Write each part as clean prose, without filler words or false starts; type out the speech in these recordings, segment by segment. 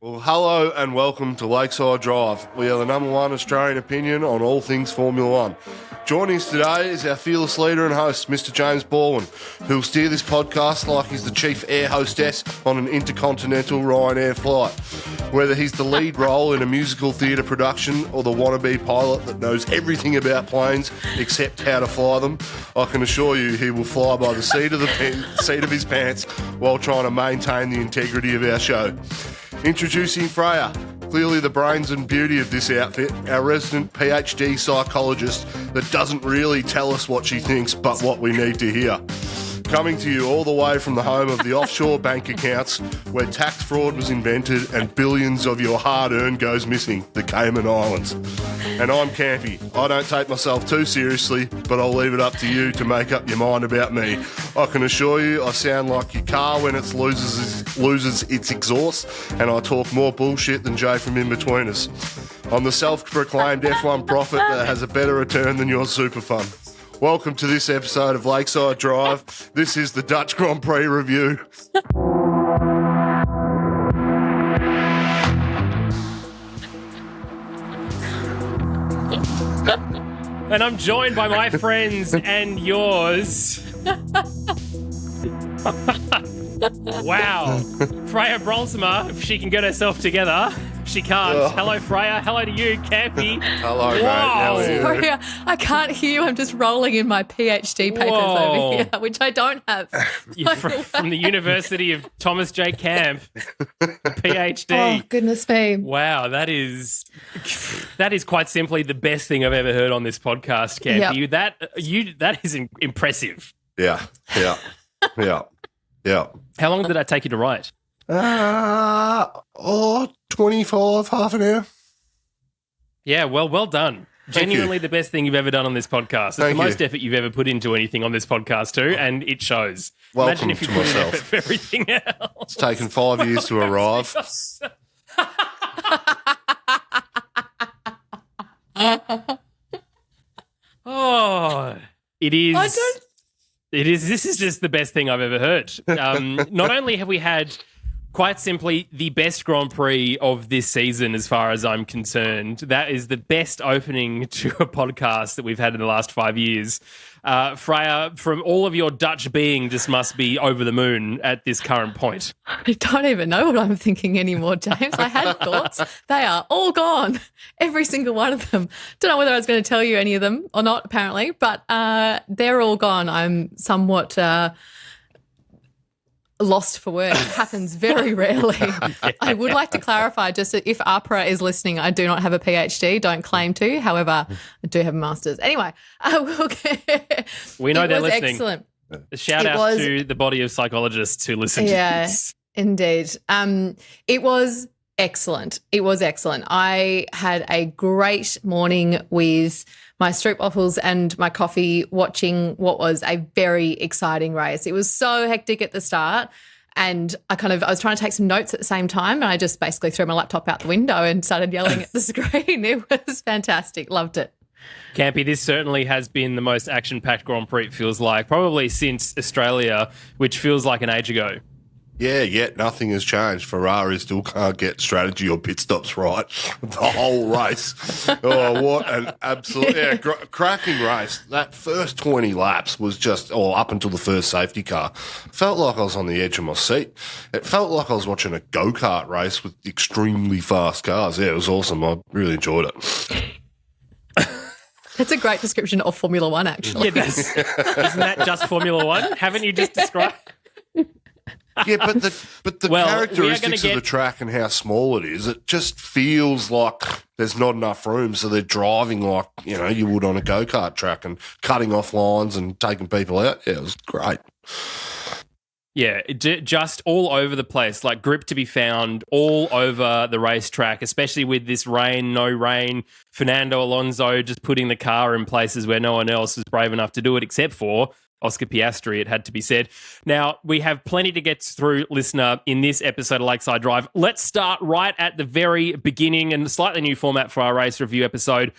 Well, hello and welcome to Lakeside Drive. We are the number one Australian opinion on all things Formula One. Joining us today is our fearless leader and host, Mr. James Baldwin, who will steer this podcast like he's the chief air hostess on an intercontinental Ryanair flight. Whether he's the lead role in a musical theatre production or the wannabe pilot that knows everything about planes except how to fly them, I can assure you he will fly by the seat of his pants while trying to maintain the integrity of our show. Introducing Freya, clearly the brains and beauty of this outfit, our resident PhD psychologist that doesn't really tell us what she thinks but what we need to hear. Coming to you all the way from the home of the offshore bank accounts where tax fraud was invented and billions of your hard-earned goes missing, the Cayman Islands. And I'm Campy. I don't take myself too seriously, but I'll leave it up to you to make up your mind about me. I can assure you I sound like your car when it loses its exhaust, and I talk more bullshit than Jay from In Between Us. I'm the self-proclaimed F1 prophet that has a better return than your super fund. Welcome to this episode of Lakeside Drive. This is the Dutch Grand Prix review. And I'm joined by my friends and yours. Wow. Freya Brolsma, if she can get herself together. She can't. Oh. Hello, Freya. Hello to you, Campy. Hello, mate. How are you? Sorry, I can't hear you. I'm just rolling in my PhD papers over here, which I don't have. From the University of Thomas J. Camp, PhD. Oh, goodness me. Wow, that is quite simply the best thing I've ever heard on this podcast, Campy. Yep. That is impressive. Yeah. How long did that take you to write? 25, half an hour. Yeah, well done. Genuinely the best thing you've ever done on this podcast. It's the most effort you've ever put into anything on this podcast too, and it shows. Welcome Imagine if you to put myself. in effort for everything else. It's taken 5 years to arrive. Oh, it is. It is. This is just the best thing I've ever heard. Not only have we had quite simply the best Grand Prix of this season as far as I'm concerned, that is the best opening to a podcast that we've had in the last 5 years. Freya, from all of your Dutch being, just must be over the moon at this current point. I don't even know what I'm thinking anymore, James. I had thoughts. They are all gone. Every single one of them. Don't know whether I was going to tell you any of them or not, apparently, but they're all gone. I'm somewhat lost for words. It happens very rarely. I would like to clarify just that if APRA is listening, I do not have a PhD, don't claim to. However, I do have a master's. Anyway, we know they're listening. Excellent. A shout out to the body of psychologists who listen to this. Indeed. It was excellent. It was excellent. I had a great morning with my Stroopwafels and my coffee watching what was a very exciting race. It was so hectic at the start and I was trying to take some notes at the same time and I just basically threw my laptop out the window and started yelling at the screen. It was fantastic. Loved it. Campy, this certainly has been the most action-packed Grand Prix, it feels like, probably since Australia, which feels like an age ago. Yeah, yet nothing has changed. Ferrari still can't get strategy or pit stops right the whole race. Oh, what an absolute cracking race. That first 20 laps was just, up until the first safety car, felt like I was on the edge of my seat. It felt like I was watching a go-kart race with extremely fast cars. Yeah, it was awesome. I really enjoyed it. That's a great description of Formula One, actually. Yeah, isn't that just Formula One? Haven't you just described? Yeah, but the characteristics of the track and how small it is, it just feels like there's not enough room. So they're driving like, you would on a go-kart track and cutting off lines and taking people out. Yeah, it was great. Yeah, just all over the place, like grip to be found all over the racetrack, especially with this rain, no rain. Fernando Alonso just putting the car in places where no one else was brave enough to do it except for Oscar Piastri, it had to be said. Now, we have plenty to get through, listener, in this episode of Lakeside Drive. Let's start right at the very beginning and a slightly new format for our race review episode.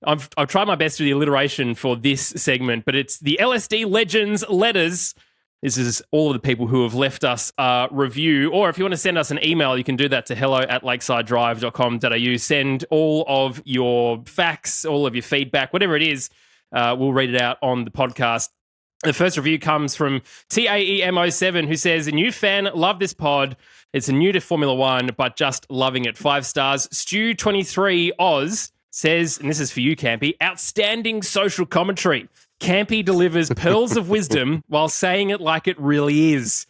I've tried my best with the alliteration for this segment, but it's the LSD Legends letters. This is all of the people who have left us a review. Or if you want to send us an email, you can do that to hello@lakesidedrive.com.au. Send all of your facts, all of your feedback, whatever it is. We'll read it out on the podcast. The first review comes from TAEM07, who says, a new fan, love this pod. It's new to Formula One, but just loving it. 5 stars. Stew23 Oz says, and this is for you, Campy, outstanding social commentary. Campy delivers pearls of wisdom while saying it like it really is.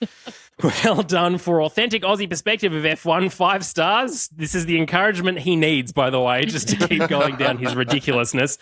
Well done for authentic Aussie perspective of F1, 5 stars. This is the encouragement he needs, by the way, just to keep going down his ridiculousness.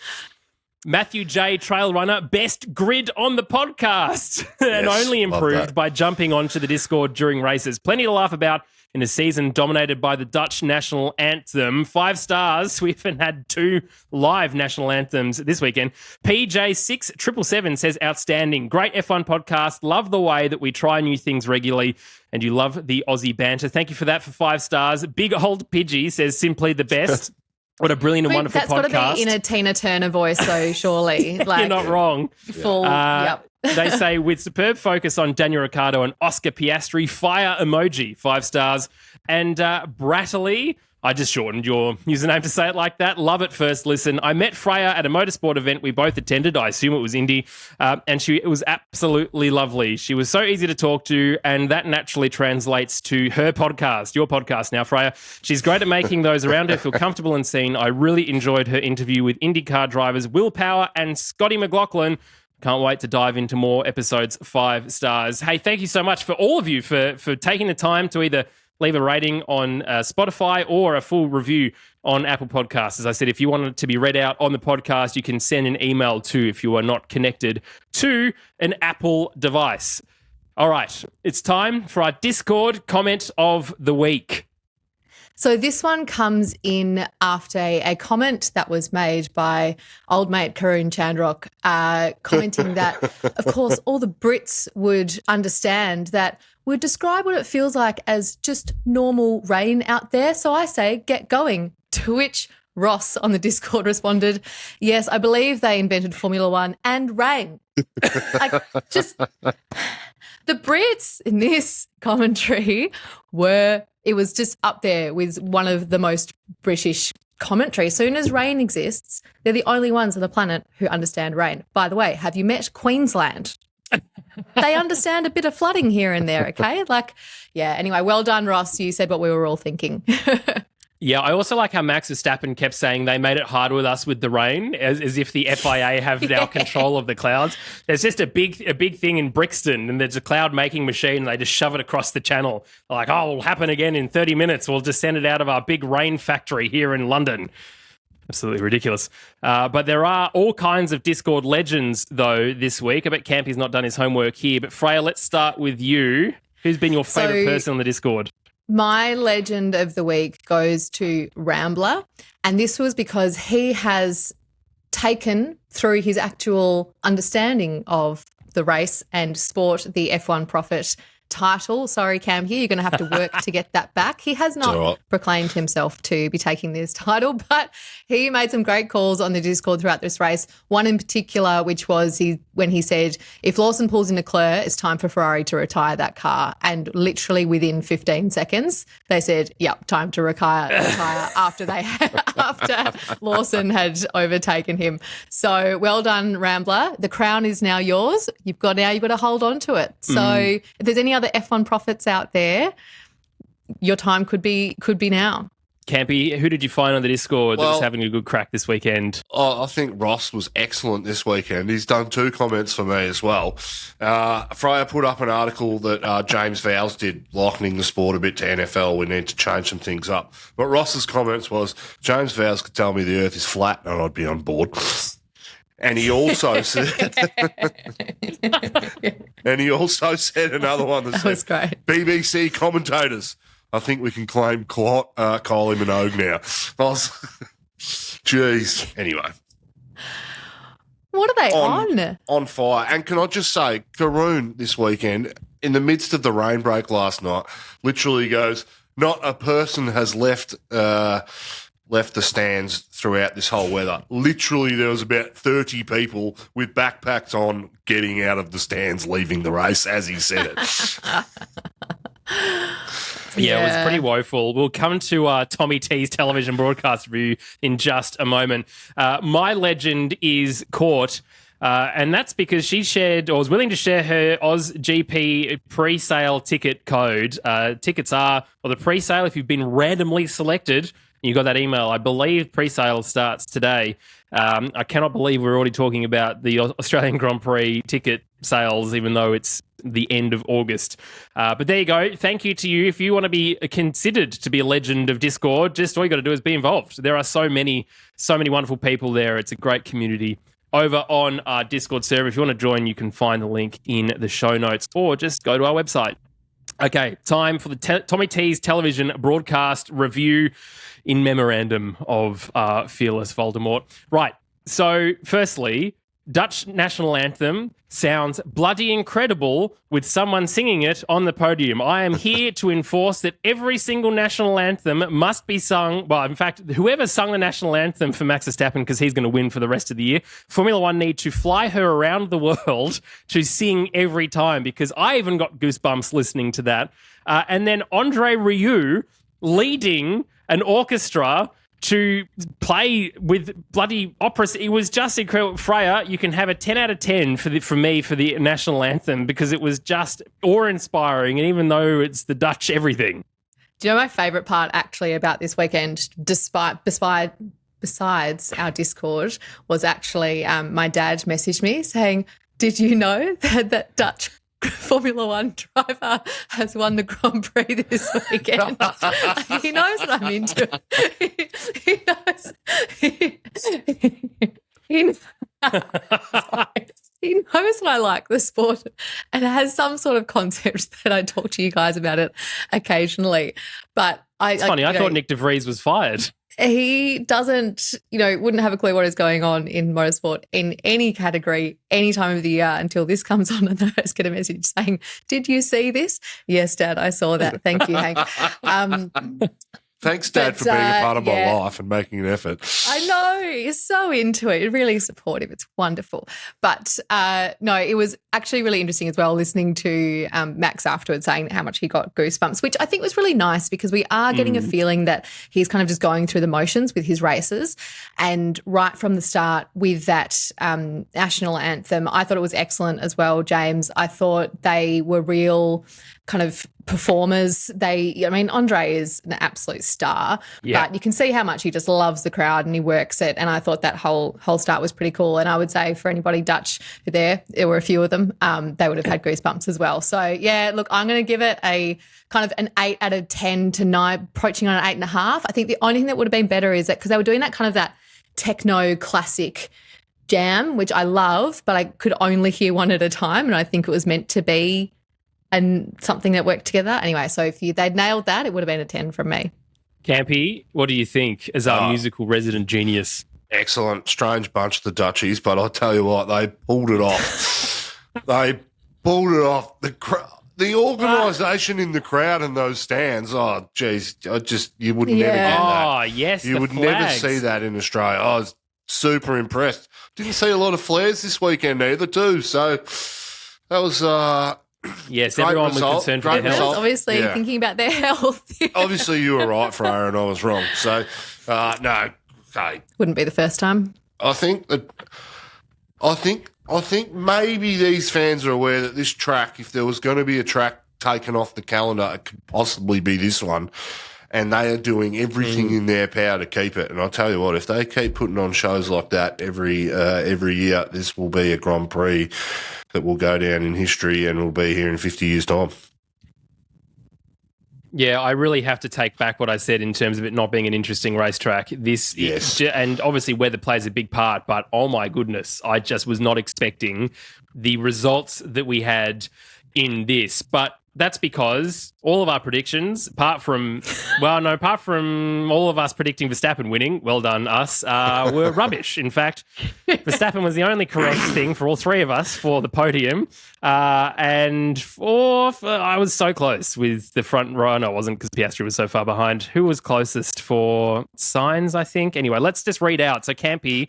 Matthew J. Trail Runner, best grid on the podcast, and only improved by jumping onto the Discord during races. Plenty to laugh about in a season dominated by the Dutch national anthem. 5 stars. We even had 2 live national anthems this weekend. PJ6777 says, outstanding. Great F1 podcast. Love the way that we try new things regularly, and you love the Aussie banter. Thank you for that for 5 stars. Big Old Pidgey says, simply the best. What a brilliant and wonderful podcast. That's got to be in a Tina Turner voice, though, surely. Like, you're not wrong. Full, yep. They say, with superb focus on Daniel Ricciardo and Oscar Piastri, fire emoji, 5 stars. And Brattily, I just shortened your username to say it like that. Love it first listen. I met Freya at a motorsport event we both attended. I assume it was Indy. And it was absolutely lovely. She was so easy to talk to, and that naturally translates to her podcast, your podcast now, Freya. She's great at making those around her feel comfortable and seen. I really enjoyed her interview with IndyCar drivers Will Power and Scotty McLaughlin. Can't wait to dive into more episodes. 5 stars. Hey, thank you so much for all of you for taking the time to either leave a rating on Spotify or a full review on Apple Podcasts. As I said, if you want it to be read out on the podcast, you can send an email too if you are not connected to an Apple device. All right, it's time for our Discord comment of the week. So this one comes in after a comment that was made by old mate Karun Chandrock, commenting that, of course, all the Brits would understand that would describe what it feels like as just normal rain out there. So I say, get going. To which Ross on the Discord responded, yes, I believe they invented Formula One and rain. The Brits in this commentary it was just up there with one of the most British commentary. As soon as rain exists, they're the only ones on the planet who understand rain. By the way, have you met Queensland? They understand a bit of flooding here and there, okay? Anyway, well done, Ross. You said what we were all thinking. Yeah, I also like how Max Verstappen kept saying they made it hard with us with the rain, as if the FIA have now control of the clouds. There's just a big thing in Brixton, and there's a cloud-making machine, and they just shove it across the channel. They're like, it'll happen again in 30 minutes. We'll just send it out of our big rain factory here in London. Absolutely ridiculous. But there are all kinds of Discord legends, though, this week. I bet Campy's not done his homework here. But Freya, let's start with you. Who's been your favourite person on the Discord? My legend of the week goes to Rambler, and this was because he has taken, through his actual understanding of the race and sport, the F1 Prophet title. Sorry, Cam, here you're going to have to work to get that back. He has not proclaimed himself to be taking this title, but he made some great calls on the Discord throughout this race. One in particular, which was when he said, if Lawson pulls in Leclerc, it's time for Ferrari to retire that car. And literally within 15 seconds, they said, yep, time to retire after Lawson had overtaken him. So well done, Rambler. The crown is now yours. You've got to hold on to it. So if there's any other F1 prophets out there, your time could be now. Campy, who did you find on the Discord that was having a good crack this weekend? I think Ross was excellent this weekend. He's done 2 comments for me as well. Freya put up an article that James Vowles did, likening the sport a bit to NFL. We need to change some things up. But Ross's comments was, James Vowles could tell me the earth is flat and I'd be on board. And he also said, another one that was great. BBC commentators. I think we can claim Kylie Minogue now. Jeez. Anyway. What are they on? On fire. And can I just say, Karun this weekend, in the midst of the rain break last night, literally goes, not a person has left left the stands throughout this whole weather. Literally, there was about 30 people with backpacks on getting out of the stands, leaving the race, as he said it. Yeah, it was pretty woeful. We'll come to Tommy T's television broadcast review in just a moment. My legend is caught, and that's because she shared or was willing to share her Oz GP pre-sale ticket code. Tickets are, the pre-sale, if you've been randomly selected, you got that email. I believe pre-sale starts today. I cannot believe we're already talking about the Australian Grand Prix ticket sales, even though it's the end of August. But there you go. Thank you to you. If you want to be considered to be a legend of Discord, just all you got to do is be involved. There are so many wonderful people there. It's a great community over on our Discord server. If you want to join, you can find the link in the show notes or just go to our website. Okay, time for the Tommy T's television broadcast review in memorandum of Fearless Voldemort. Right, so firstly, Dutch national anthem sounds bloody incredible with someone singing it on the podium. I am here to enforce that every single national anthem must be sung. Well, in fact, whoever sung the national anthem for Max Verstappen, because he's going to win for the rest of the year, Formula One need to fly her around the world to sing every time, because I even got goosebumps listening to that. And then Andre Rieu leading an orchestra to play with bloody operas. It was just incredible. Freya, you can have a 10 out of 10 from me for the national anthem, because it was just awe-inspiring, and even though it's the Dutch everything. Do you know my favourite part actually about this weekend, besides our Discord, was actually my dad messaged me saying, did you know that Dutch Formula One driver has won the Grand Prix this weekend? He knows what I'm into. He knows. He knows what I like, the sport, and has some sort of concept that I talk to you guys about it occasionally. But it's funny. I thought Nick De Vries was fired. He doesn't, wouldn't have a clue what is going on in motorsport in any category, any time of the year until this comes on, and I just get a message saying, did you see this? Yes, Dad, I saw that. Thank you, Hank. Thanks, Dad, for being a part of my life and making an effort. I know. He's so into it. Really supportive. It's wonderful. But no, it was actually really interesting as well, listening to Max afterwards saying how much he got goosebumps, which I think was really nice, because we are getting a feeling that he's kind of just going through the motions with his races. And right from the start with that national anthem, I thought it was excellent as well, James. I thought they were real kind of performers. Andre is an absolute star, but you can see how much he just loves the crowd and he works it. And I thought that whole start was pretty cool. And I would say for anybody Dutch there were a few of them, they would have had goosebumps as well. So yeah, look, I'm going to give it a kind of an 8 out of 10 to 9, approaching on an 8.5. I think the only thing that would have been better is that, because they were doing that kind of that techno classic jam, which I love, but I could only hear one at a time. And I think it was meant to be and something that worked together. Anyway, so if they'd nailed that, it would have been a 10 from me. Campy, what do you think as our musical resident genius? Excellent. Strange bunch, the Dutchies, but I'll tell you what, they pulled it off. They pulled it off. The organisation in the crowd and those stands, oh, geez, you would never get that. Oh, yes, you would never see that in Australia. I was super impressed. Didn't see a lot of flares this weekend either too, so that was... yes, everyone was concerned for their health. Obviously, thinking about their health. Obviously, you were right, Freya, and I was wrong. So, no, okay. Wouldn't be the first time. I think maybe these fans are aware that this track, if there was going to be a track taken off the calendar, it could possibly be this one. And they are doing everything in their power to keep it. And I'll tell you what, if they keep putting on shows like that every year, this will be a Grand Prix that will go down in history and will be here in 50 years' time. Yeah, I really have to take back what I said in terms of it not being an interesting racetrack. And obviously weather plays a big part, but oh my goodness, I just was not expecting the results that we had in this. But That's because all of our predictions, apart from all of us predicting Verstappen winning, well done us, were rubbish. In fact, Verstappen was the only correct thing for all three of us for the podium. And fourth, I was so close with the front row. No, I wasn't because Piastri was so far behind. Who was closest for Sainz, I think? Anyway, let's just read out. So, Campy,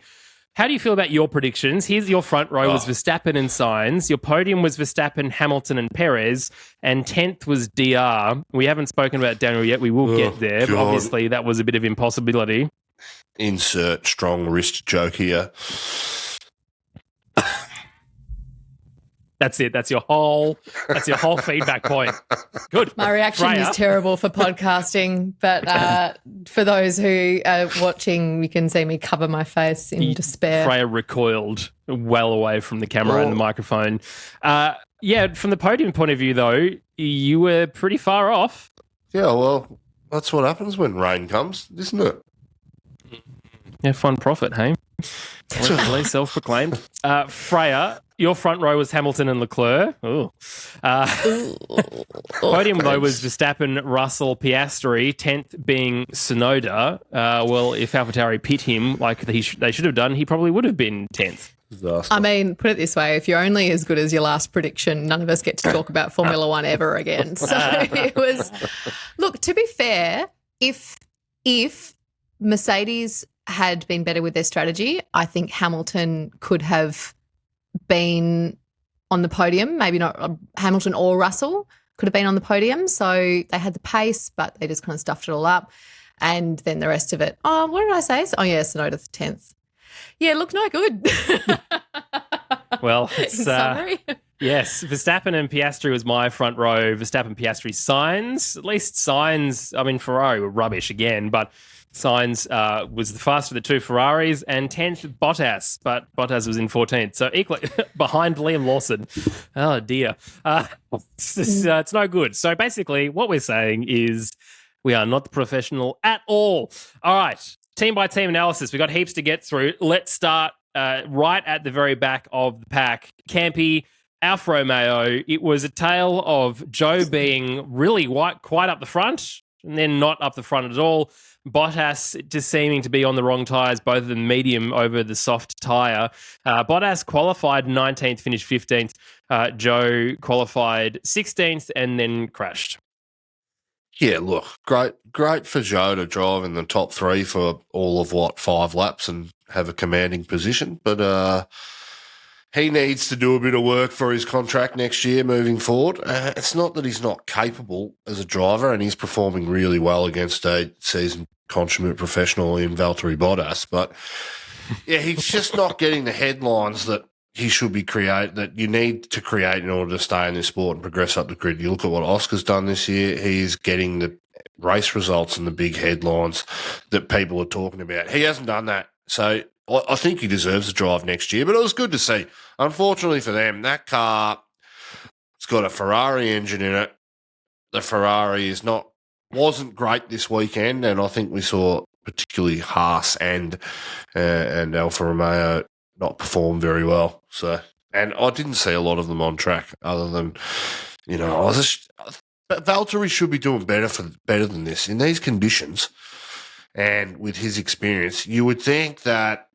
how do you feel about your predictions? Here's your front row was Verstappen and Sainz. Your podium was Verstappen, Hamilton and Perez. And 10th was DR. We haven't spoken about Daniel yet. We will get there. But obviously, that was a bit of impossibility. Insert strong wrist joke here. That's it. That's your whole feedback point. Good. My reaction Freya. is terrible for podcasting, but for those who are watching, you can see me cover my face in despair. Freya recoiled well away from the camera and the microphone. Yeah, from the podium point of view, though, you were pretty far off. Yeah, well, that's what happens when rain comes, isn't it? F1 profit, hey? Allegedly self-proclaimed. Freya, your front row was Hamilton and Leclerc. Ooh. Podium, though, was Verstappen, Russell, Piastri, 10th being Tsunoda. Well, if AlphaTauri pit him like they should have done, he probably would have been 10th. I mean, put it this way, if you're only as good as your last prediction, none of us get to talk about Formula One ever again. So it was... Look, to be fair, if Mercedes had been better with their strategy, I think Hamilton could have been on the podium. Maybe not Hamilton or Russell could have been on the podium. So they had the pace, but they just kind of stuffed it all up. And then the rest of it, what did I say? Oh, yeah, Tsunoda the 10th. Yeah, look, no good. Well, it's in summary. Yes, Verstappen and Piastri was my front row. Verstappen, Piastri, Sainz. At least Sainz, I mean, Ferrari were rubbish again, but Sainz was the faster of the two Ferraris, and 10th, Bottas, but Bottas was in 14th. So equally behind Liam Lawson. Oh, dear. It's no good. So basically what we're saying is we are not professional at all. All right, team-by-team analysis. We've got heaps to get through. Let's start right at the very back of the pack. Campy, Alfa Romeo, it was a tale of Joe being really quite up the front and then not up the front at all. Bottas just seeming to be on the wrong tyres, both of them medium over the soft tyre. Bottas qualified 19th, finished 15th. Joe qualified 16th and then crashed. Yeah, look, great for Joe to drive in the top three for all of 5 laps and have a commanding position. But he needs to do a bit of work for his contract next year moving forward. It's not that he's not capable as a driver, and he's performing really well against a seasoned consummate professional in Valtteri Bottas. But yeah, he's just not getting the headlines that he should be that you need to create in order to stay in this sport and progress up the grid. You look at what Oscar's done this year. He's getting the race results and the big headlines that people are talking about. He hasn't done that. So I think he deserves a drive next year, but it was good to see. Unfortunately for them, that car, it's got a Ferrari engine in it. The Ferrari wasn't great this weekend, and I think we saw particularly Haas and Alfa Romeo not perform very well. So, and I didn't see a lot of them on track, other than Valtteri should be doing better than this in these conditions, and with his experience, you would think that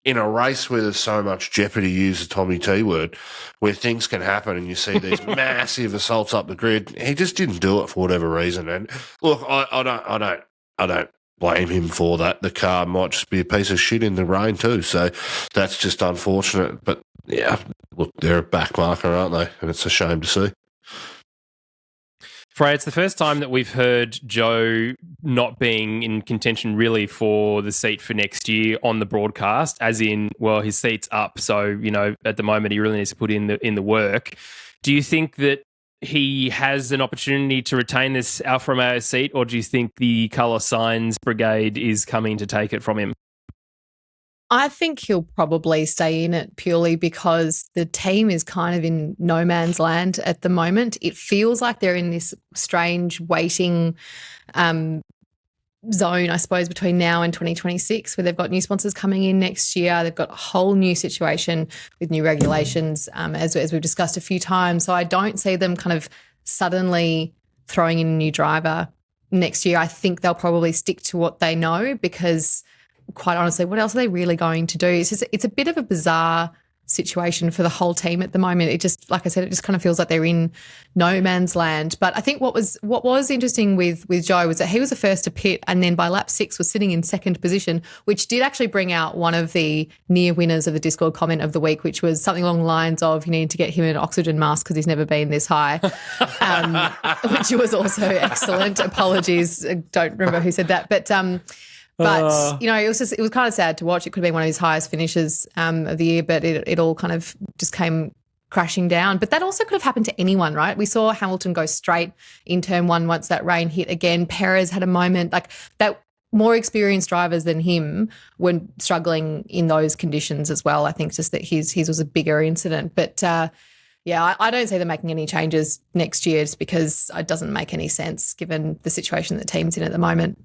in a race where there's so much jeopardy, use the Tommy T word, where things can happen and you see these massive assaults up the grid, he just didn't do it for whatever reason. And look, I don't blame him for that. The car might just be a piece of shit in the rain too, so that's just unfortunate. But yeah, look, they're a backmarker, aren't they? And it's a shame to see. Freya, it's the first time that we've heard Joe not being in contention really for the seat for next year on the broadcast, as in, well, his seat's up. So, at the moment he really needs to put in the work. Do you think that he has an opportunity to retain this Alfa Romeo seat, or do you think the Carlos Sainz brigade is coming to take it from him? I think he'll probably stay in it purely because the team is kind of in no man's land at the moment. It feels like they're in this strange waiting zone, I suppose, between now and 2026, where they've got new sponsors coming in next year. They've got a whole new situation with new regulations, as we've discussed a few times. So I don't see them kind of suddenly throwing in a new driver next year. I think they'll probably stick to what they know, because quite honestly, what else are they really going to do? It's a bit of a bizarre situation for the whole team at the moment. It just, like I said, it just kind of feels like they're in no man's land. But I think what was interesting with Joe was that he was the first to pit, and then by lap 6 was sitting in second position, which did actually bring out one of the near winners of the Discord comment of the week, which was something along the lines of, you need to get him an oxygen mask because he's never been this high, which was also excellent. Apologies, I don't remember who said that, but you know, it was kind of sad to watch. It could have been one of his highest finishes of the year, but it all kind of just came crashing down. But that also could have happened to anyone, right? We saw Hamilton go straight in turn 1 once that rain hit again. Perez had a moment like that. More experienced drivers than him were struggling in those conditions as well. I think just that his was a bigger incident. But yeah, I don't see them making any changes next year, just because it doesn't make any sense given the situation the team's in at the moment.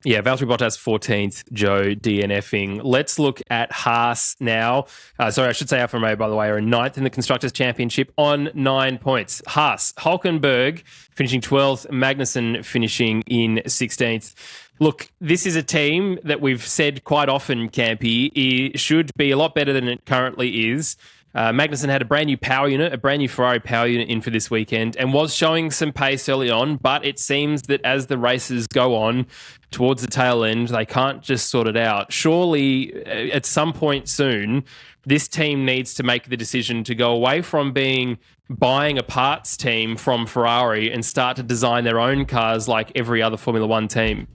Yeah, Valtteri Bottas 14th, Joe DNFing. Let's look at Haas now. Sorry, I should say Alfa Romeo, by the way, are in 9th in the Constructors' Championship on 9 points. Haas, Hulkenberg finishing 12th, Magnussen finishing in 16th. Look, this is a team that we've said quite often, Campy, it should be a lot better than it currently is. Magnussen had a brand new power unit, a brand new Ferrari power unit in for this weekend, and was showing some pace early on, but it seems that as the races go on towards the tail end, they can't just sort it out. Surely, at some point soon, this team needs to make the decision to go away from buying a parts team from Ferrari and start to design their own cars like every other Formula One team.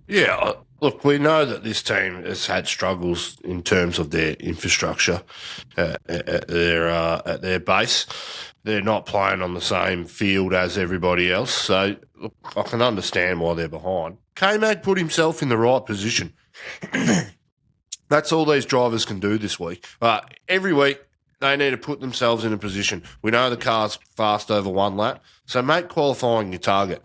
Yeah, look, we know that this team has had struggles in terms of their infrastructure at their base. They're not playing on the same field as everybody else, so look, I can understand why they're behind. K-Mag put himself in the right position. That's all these drivers can do this week. Every week, they need to put themselves in a position. We know the car's fast over 1 lap, so make qualifying your target.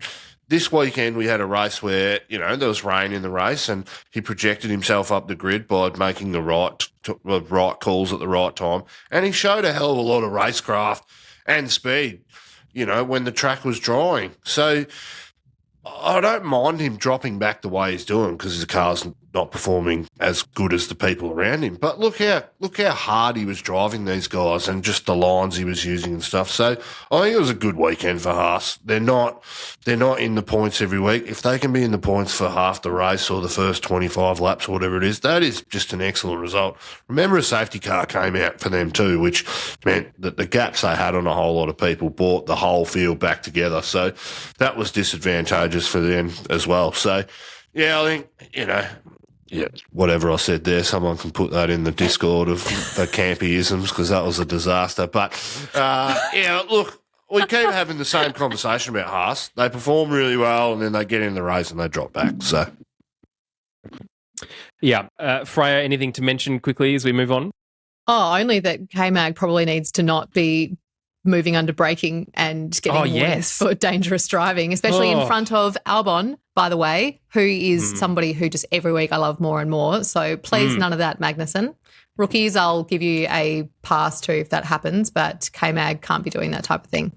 This weekend, we had a race where, you know, there was rain in the race, and he projected himself up the grid by making the right calls at the right time. And he showed a hell of a lot of racecraft and speed, you know, when the track was drying. So I don't mind him dropping back the way he's doing, because his car's not performing as good as the people around him. But look how hard he was driving these guys, and just the lines he was using and stuff. So I think it was a good weekend for Haas. They're not in the points every week. If they can be in the points for half the race or the first 25 laps or whatever it is, that is just an excellent result. Remember, a safety car came out for them too, which meant that the gaps they had on a whole lot of people brought the whole field back together. So that was disadvantageous for them as well. So yeah, I think, you know, yeah, whatever I said there, someone can put that in the Discord of the Campy-isms, because that was a disaster. But, yeah, look, we keep having the same conversation about Haas. They perform really well, and then they get in the race and they drop back. So, yeah. Freya, anything to mention quickly as we move on? Oh, only that K-Mag probably needs to not be moving under braking and getting warnings for dangerous driving, especially in front of Albon, by the way, who is somebody who just every week I love more and more. So please, none of that, Magnussen. Rookies, I'll give you a pass to if that happens, but K-Mag can't be doing that type of thing.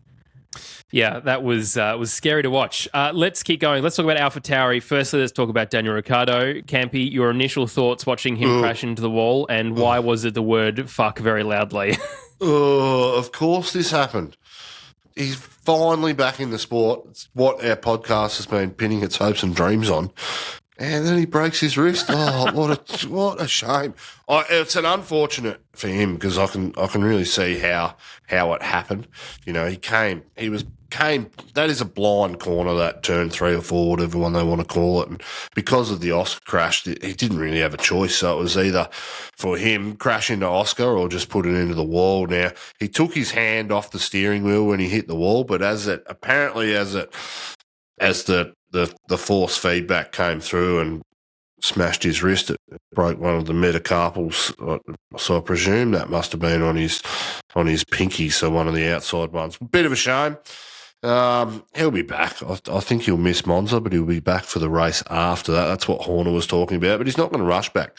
Yeah, that was scary to watch. Let's keep going. Let's talk about AlphaTauri. Firstly, let's talk about Daniel Ricciardo. Campy, your initial thoughts watching him crash into the wall, and why was it the word fuck very loudly? Of course this happened. He's finally back in the sport. It's what our podcast has been pinning its hopes and dreams on. And then he breaks his wrist. Oh, what a shame. It's an unfortunate for him, because I can really see how it happened. You know, he came. That is a blind corner, that turn 3 or 4, whatever one they want to call it. And because of the Oscar crash, he didn't really have a choice. So it was either for him crash into Oscar or just put it into the wall. Now, he took his hand off the steering wheel when he hit the wall, but as the force feedback came through and smashed his wrist, it broke one of the Metacarpals. So I presume that must have been on his pinky, so one of the outside ones. Bit of a shame. He'll be back. I think he'll miss Monza, but he'll be back for the race after that. That's what Horner was talking about, but he's not going to rush back.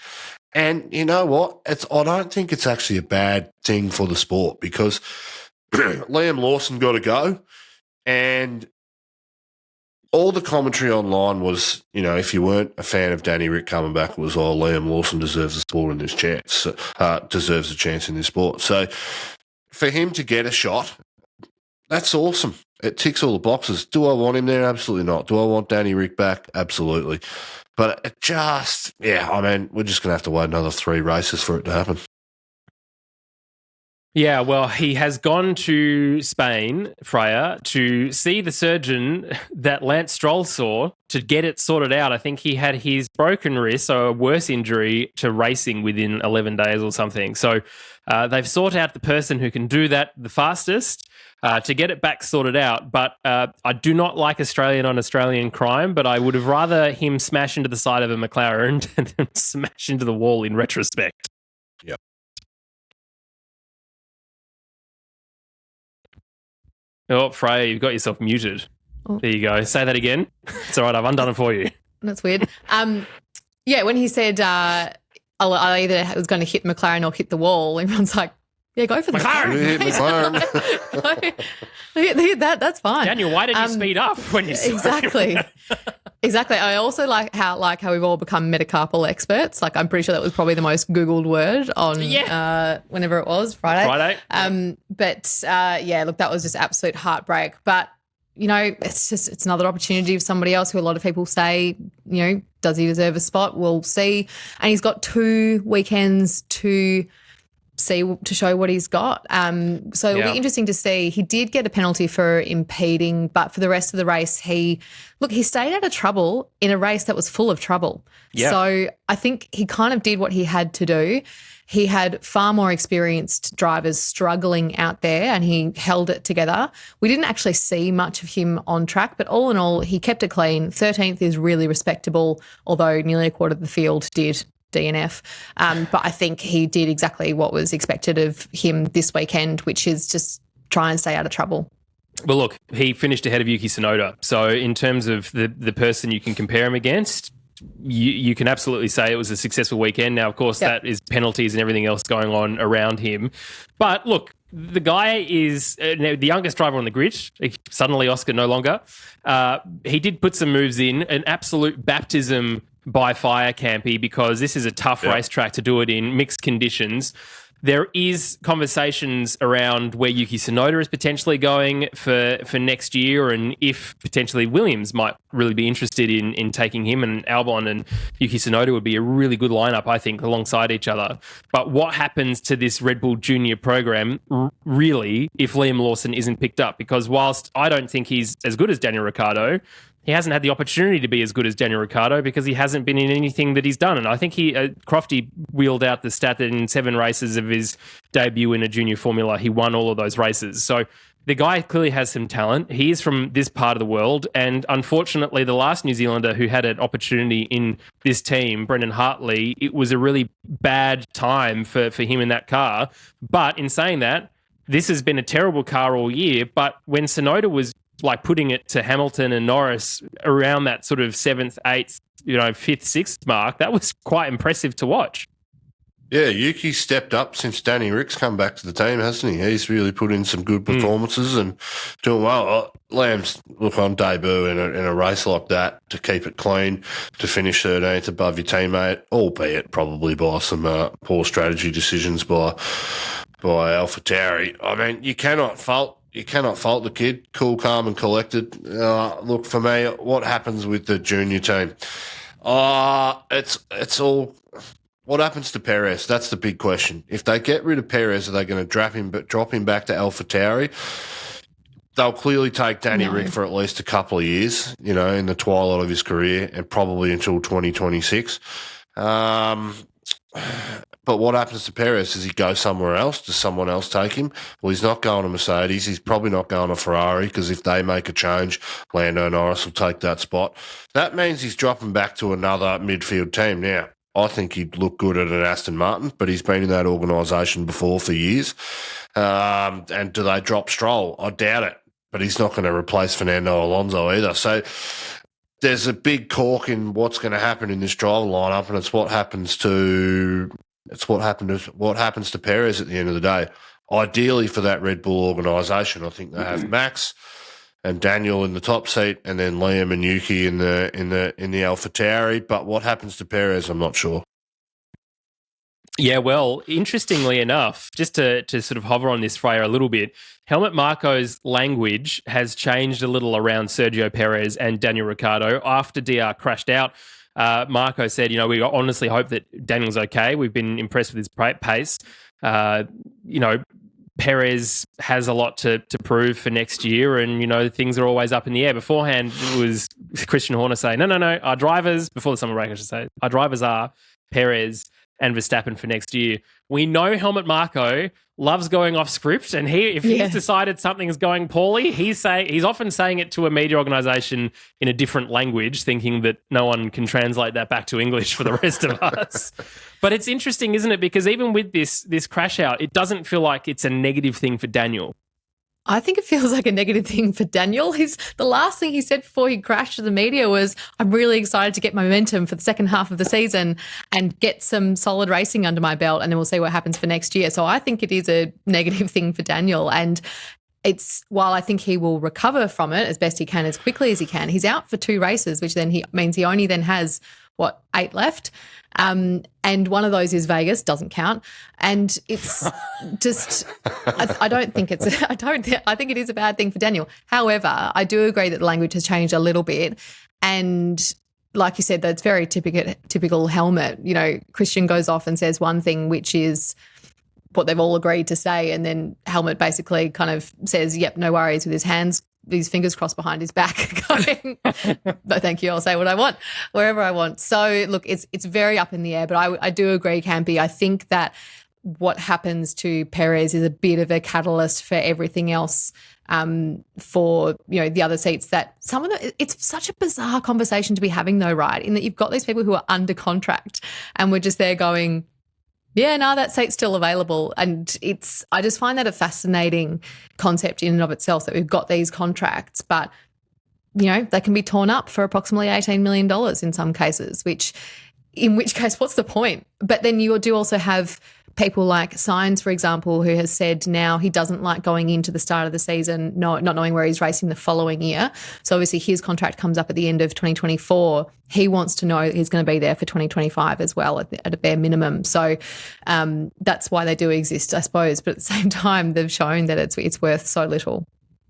And you know what? I don't think it's actually a bad thing for the sport because Liam Lawson got to go, and all the commentary online was, if you weren't a fan of Danny Rick coming back, it was, Liam Lawson deserves a sport in this chance, deserves a chance in this sport. So for him to get a shot, that's awesome. It ticks all the boxes. Do I want him there? Absolutely not. Do I want Danny Rick back? Absolutely. But it just, we're just going to have to wait another 3 races for it to happen. Yeah, well, he has gone to Spain, Freya, to see the surgeon that Lance Stroll saw to get it sorted out. I think he had his broken wrist, so a worse injury to racing within 11 days or something. So they've sought out the person who can do that the fastest to get it back sorted out. But I do not like Australian on Australian crime, but I would have rather him smash into the side of a McLaren than smash into the wall in retrospect. Yep. Oh, Freya, you've got yourself muted. Oh. There you go. Say that again. It's all right. I've undone it for you. That's weird. When he said I either was going to hit McLaren or hit the wall, everyone's like, yeah, go for the McLaren. Hit that. That's fine. Daniel, why did you speed up when you saw Exactly. Exactly. I also like how we've all become metacarpal experts. Like, I'm pretty sure that was probably the most Googled word on whenever it was, Friday. Look, that was just absolute heartbreak. But, it's another opportunity of somebody else who a lot of people say, does he deserve a spot? We'll see. And he's got 2 weekends to show what he's got. So it'll be interesting to see. He did get a penalty for impeding, but for the rest of the race, he stayed out of trouble in a race that was full of trouble. Yeah. So I think he kind of did what he had to do. He had far more experienced drivers struggling out there and he held it together. We didn't actually see much of him on track, but all in all, he kept it clean. 13th is really respectable, although nearly a quarter of the field did DNF. But I think he did exactly what was expected of him this weekend, which is just try and stay out of trouble. Well, look, he finished ahead of Yuki Tsunoda. So in terms of the person you can compare him against, you can absolutely say it was a successful weekend. Now, of course, that is penalties and everything else going on around him. But look, the guy is the youngest driver on the grid. Suddenly, Oscar no longer. He did put some moves in, an absolute baptism by fire, Campy, because this is a tough racetrack to do it in, mixed conditions. There is conversations around where Yuki Tsunoda is potentially going for next year, and if potentially Williams might really be interested in taking him, and Albon and Yuki Tsunoda would be a really good lineup, I think, alongside each other. But what happens to this Red Bull Junior program, really, if Liam Lawson isn't picked up? Because whilst I don't think he's as good as Daniel Ricciardo, he hasn't had the opportunity to be as good as Daniel Ricciardo because he hasn't been in anything that he's done. And I think Crofty wheeled out the stat that in 7 races of his debut in a junior formula, he won all of those races. So the guy clearly has some talent. He is from this part of the world. And unfortunately, the last New Zealander who had an opportunity in this team, Brendan Hartley, it was a really bad time for him in that car. But in saying that, this has been a terrible car all year. But when Tsunoda was putting it to Hamilton and Norris around that sort of 7th, 8th, 5th, 6th mark, that was quite impressive to watch. Yeah, Yuki stepped up since Danny Rick's come back to the team, hasn't he? He's really put in some good performances and doing well. Lamb's, on debut in a race like that, to keep it clean, to finish 13th above your teammate, albeit probably by some poor strategy decisions by AlphaTauri. I mean, you cannot fault the kid. Cool, calm, and collected. Look, for me, what happens with the junior team? It's all. What happens to Perez? That's the big question. If they get rid of Perez, are they going to drop him back to AlphaTauri? They'll clearly take Danny Rick for at least a couple of years, in the twilight of his career, and probably until 2026. But what happens to Perez? Does he go somewhere else? Does someone else take him? Well, he's not going to Mercedes. He's probably not going to Ferrari because if they make a change, Lando Norris will take that spot. That means he's dropping back to another midfield team. Now, I think he'd look good at an Aston Martin, but he's been in that organisation before for years. And do they drop Stroll? I doubt it. but he's not going to replace Fernando Alonso either. So there's a big cork in what's going to happen in this driver lineup, and it's what happens to Perez at the end of the day. Ideally for that Red Bull organisation, I think they have Max and Daniel in the top seat, and then Liam and Yuki in the AlphaTauri. But what happens to Perez, I'm not sure. Yeah, well, interestingly enough, just to sort of hover on this, Freya, a little bit, Helmut Marko's language has changed a little around Sergio Perez and Daniel Ricciardo. After DR crashed out, Marko said, we honestly hope that Daniel's okay. We've been impressed with his pace. Perez has a lot to prove for next year, and, things are always up in the air. Beforehand, it was Christian Horner saying, no, our drivers, before the summer break, I should say, our drivers are Perez and Verstappen for next year. We know Helmut Marko loves going off script, and if he's decided something is going poorly, he's often saying it to a media organisation in a different language, thinking that no one can translate that back to English for the rest of us. But it's interesting, isn't it? Because even with this crash out, it doesn't feel like it's a negative thing for Daniel. I think it feels like a negative thing for Daniel. The last thing he said before he crashed to the media was, I'm really excited to get momentum for the second half of the season and get some solid racing under my belt, and then we'll see what happens for next year. So I think it is a negative thing for Daniel. And while I think he will recover from it as best he can, as quickly as he can, he's out for 2 races, which then means he only then has, 8 left? And one of those is Vegas, doesn't count. And it's just, I think it is a bad thing for Daniel. However, I do agree that the language has changed a little bit. And like you said, that's very typical Helmut. Christian goes off and says one thing, which is what they've all agreed to say. And then Helmut basically kind of says, yep, no worries, with his fingers crossed behind his back, going, no, thank you, I'll say what I want, wherever I want. So, look, it's very up in the air, but I do agree, Campy. I think that what happens to Perez is a bit of a catalyst for everything else, for, the other seats that it's such a bizarre conversation to be having though, right? In that you've got these people who are under contract and we're just there going, yeah, no, that seat's still available. And I just find that a fascinating concept in and of itself, that we've got these contracts, but, they can be torn up for approximately $18 million in some cases, in which case, what's the point? But then you do also have people like Sainz, for example, who has said now he doesn't like going into the start of the season not knowing where he's racing the following year. So obviously his contract comes up at the end of 2024. He wants to know he's going to be there for 2025 as well at a bare minimum. So that's why they do exist, I suppose. But at the same time, they've shown that it's worth so little.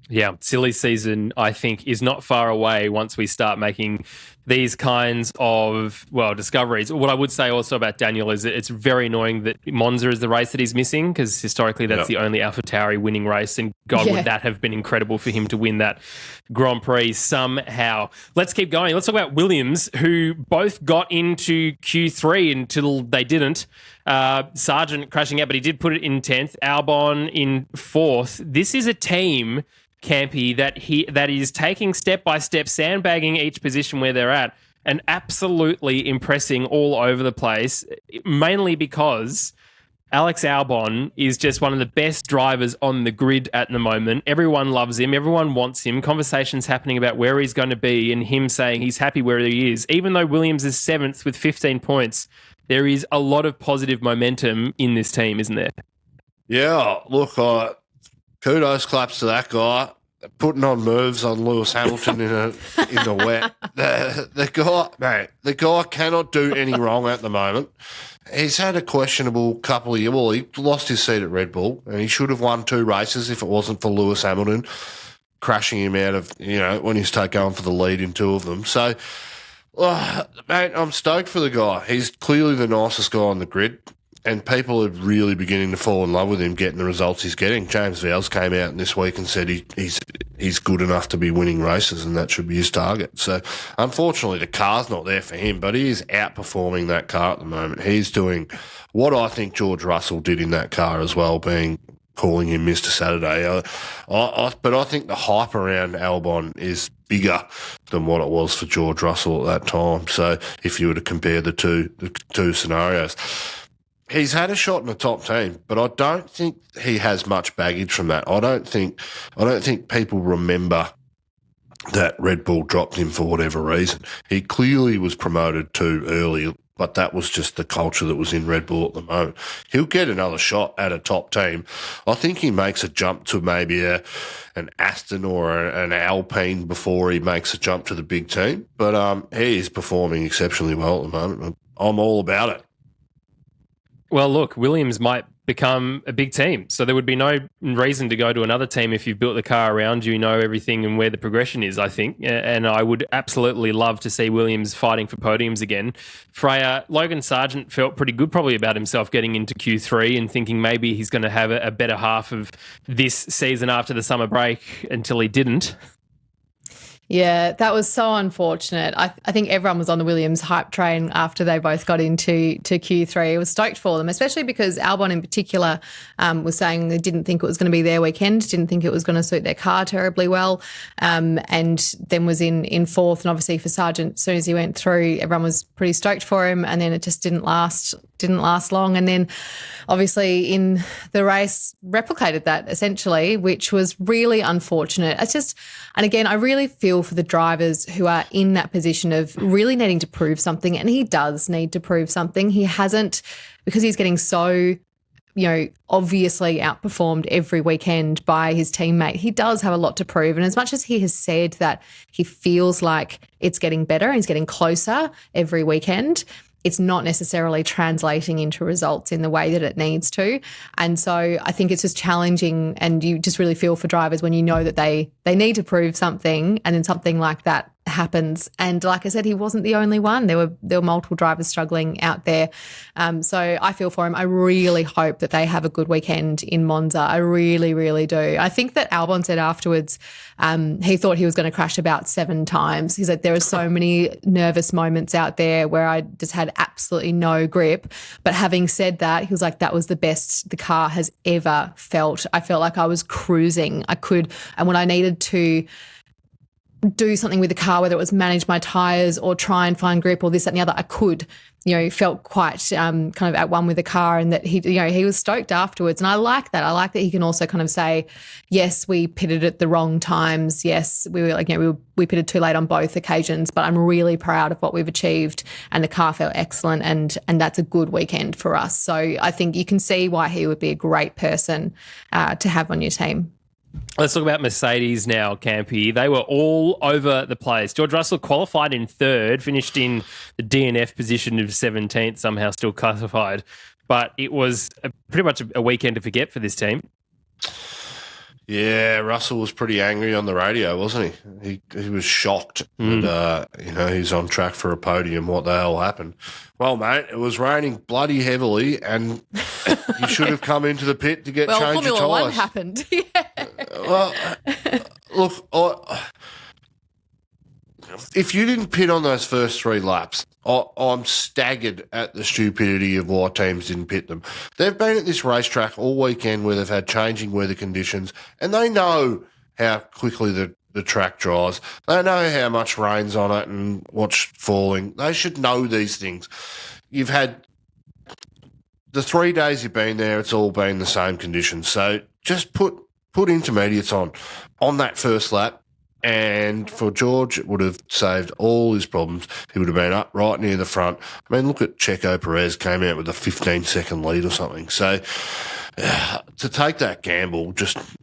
Yeah, silly season, I think, is not far away once we start making these kinds of, discoveries. What I would say also about Daniel is that it's very annoying that Monza is the race that he's missing, because historically that's the only AlphaTauri winning race, and God, would that have been incredible for him to win that Grand Prix somehow. Let's keep going. Let's talk about Williams, who both got into Q3 until they didn't. Sargent crashing out, but he did put it in 10th. Albon in 4th. This is a team, Campy, that is taking step by step, sandbagging each position where they're at, and absolutely impressing all over the place, mainly because Alex Albon is just one of the best drivers on the grid at the moment. Everyone loves him. Everyone wants him. Conversations happening about where he's going to be, and him saying he's happy where he is. Even though Williams is 7th with 15 points, there is a lot of positive momentum in this team, isn't there? Yeah, look, kudos, claps to that guy. Putting on moves on Lewis Hamilton in the wet. The guy cannot do any wrong at the moment. He's had a questionable couple of years. Well, he lost his seat at Red Bull, and he should have won 2 races if it wasn't for Lewis Hamilton crashing him out of, when he's going for the lead in 2 of them. So, mate, I'm stoked for the guy. He's clearly the nicest guy on the grid. And people are really beginning to fall in love with him, getting the results he's getting. James Vowles came out this week and said he's good enough to be winning races, and that should be his target. So, unfortunately, the car's not there for him, but he is outperforming that car at the moment. He's doing what I think George Russell did in that car as well, calling him Mr. Saturday. But I think the hype around Albon is bigger than what it was for George Russell at that time. So, if you were to compare the two scenarios. he's had a shot in the top team, but I don't think he has much baggage from that. I don't think people remember that Red Bull dropped him for whatever reason. He clearly was promoted too early, but that was just the culture that was in Red Bull at the moment. He'll get another shot at a top team. I think he makes a jump to maybe an Aston or an Alpine before he makes a jump to the big team. But he is performing exceptionally well at the moment. I'm all about it. Well, look, Williams might become a big team. So there would be no reason to go to another team if you've built the car around you, know everything and where the progression is, I think. And I would absolutely love to see Williams fighting for podiums again. Freya, Logan Sargent felt pretty good probably about himself getting into Q3 and thinking maybe he's going to have a better half of this season after the summer break until he didn't. Yeah, that was so unfortunate. I think everyone was on the Williams hype train after they both got into Q3. I was stoked for them, especially because Albon in particular was saying they didn't think it was going to be their weekend, didn't think it was going to suit their car terribly well, and then was in fourth. And obviously for Sargent, as soon as he went through, everyone was pretty stoked for him, and then it just didn't last long. And then obviously in the race replicated that essentially, which was really unfortunate. And again, I really feel for the drivers who are in that position of really needing to prove something. And he does need to prove something. He hasn't, because he's getting so, obviously outperformed every weekend by his teammate. He does have a lot to prove. And as much as he has said that he feels like it's getting better and he's getting closer every weekend, it's not necessarily translating into results in the way that it needs to. And so I think it's just challenging, and you just really feel for drivers when you know that they need to prove something and then something like that happens. And like I said, he wasn't the only one. There were multiple drivers struggling out there. So I feel for him. I really hope that they have a good weekend in Monza. I really, really do. I think that Albon said afterwards he thought he was going to crash about 7 times. He said there are so many nervous moments out there where I just had absolutely no grip. But having said that, he was like, that was the best the car has ever felt. I felt like I was cruising. And when I needed to do something with the car, whether it was manage my tyres or try and find grip or this, that and the other, I could, felt quite kind of at one with the car, and that he was stoked afterwards. And I like that. I like that he can also kind of say, yes, we pitted at the wrong times. Yes, we were we pitted too late on both occasions, but I'm really proud of what we've achieved and the car felt excellent, and that's a good weekend for us. So I think you can see why he would be a great person to have on your team. Let's talk about Mercedes now, Campy. They were all over the place. George Russell qualified in 3rd, finished in the DNF position of 17th, somehow still classified. But it was pretty much a weekend to forget for this team. Yeah, Russell was pretty angry on the radio, wasn't he? He was shocked that, he's on track for a podium. What the hell happened? Well, mate, it was raining bloody heavily, and you should have come into the pit to get change your tyres. Formula 1 happened. Yeah. Well, look, if you didn't pit on those first 3 laps, I'm staggered at the stupidity of why teams didn't pit them. They've been at this racetrack all weekend where they've had changing weather conditions, and they know how quickly the track dries. They know how much rain's on it and what's falling. They should know these things. You've had the 3 days you've been there, it's all been the same conditions. So just put intermediates on that first lap. And for George, it would have saved all his problems. He would have been up right near the front. I mean, look at Checo Perez, came out with a 15-second lead or something. So to take that gamble,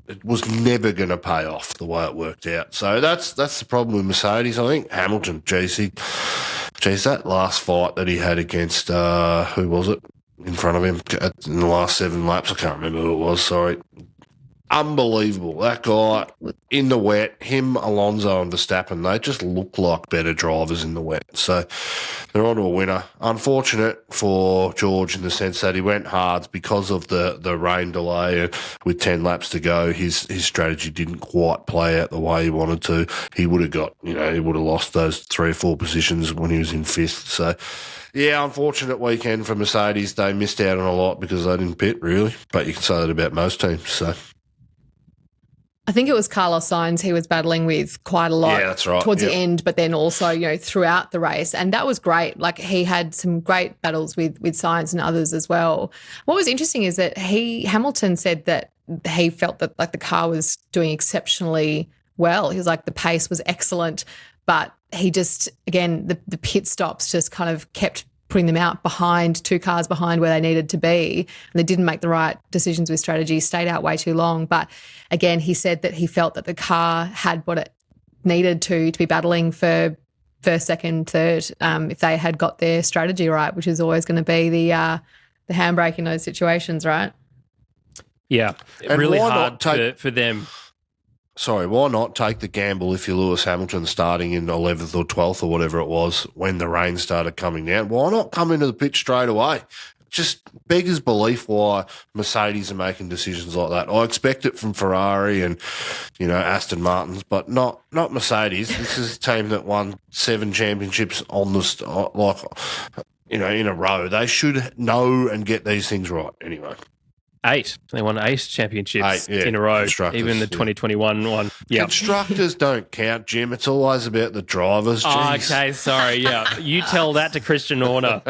it was never going to pay off the way it worked out. So that's the problem with Mercedes, I think. Hamilton, geez, that last fight that he had against, who was it in front of him in the last 7 laps? I can't remember who it was, sorry. Unbelievable. That guy in the wet, him, Alonso and Verstappen, they just look like better drivers in the wet. So they're on to a winner. Unfortunate for George in the sense that he went hards because of the rain delay. With 10 laps to go, his strategy didn't quite play out the way he wanted to. He would have he would have lost those 3 or 4 positions when he was in 5th. So, yeah, unfortunate weekend for Mercedes. They missed out on a lot because they didn't pit, really. But you can say that about most teams, so... I think it was Carlos Sainz he was battling with quite a lot. Yeah, that's right. Towards the end, but then also, throughout the race. And that was great. Like, he had some great battles with Sainz and others as well. What was interesting is that Hamilton said that he felt that, like, the car was doing exceptionally well. He was like, the pace was excellent, but he just, again, the pit stops just kind of kept putting them out behind, 2 cars behind where they needed to be. And they didn't make the right decisions with strategy, stayed out way too long. But again, he said that he felt that the car had what it needed to be battling for first, second, third, if they had got their strategy right, which is always going to be the handbrake in those situations, right? Yeah, And really why hard not for them. Sorry, why not take the gamble if you're Lewis Hamilton starting in 11th or 12th or whatever it was when the rain started coming down? Why not come into the pitch straight away? Just beggars belief why Mercedes are making decisions like that. I expect it from Ferrari and, Aston Martins, but not Mercedes. This is a team that won 7 championships on in a row. They should know and get these things right anyway. 8. They won 8 championships 8, yeah, in a row, constructors, even the 2021 one. Yeah. Constructors don't count, Jim. It's always about the drivers. Jeez. Okay, sorry. Yeah, you tell that to Christian Horner.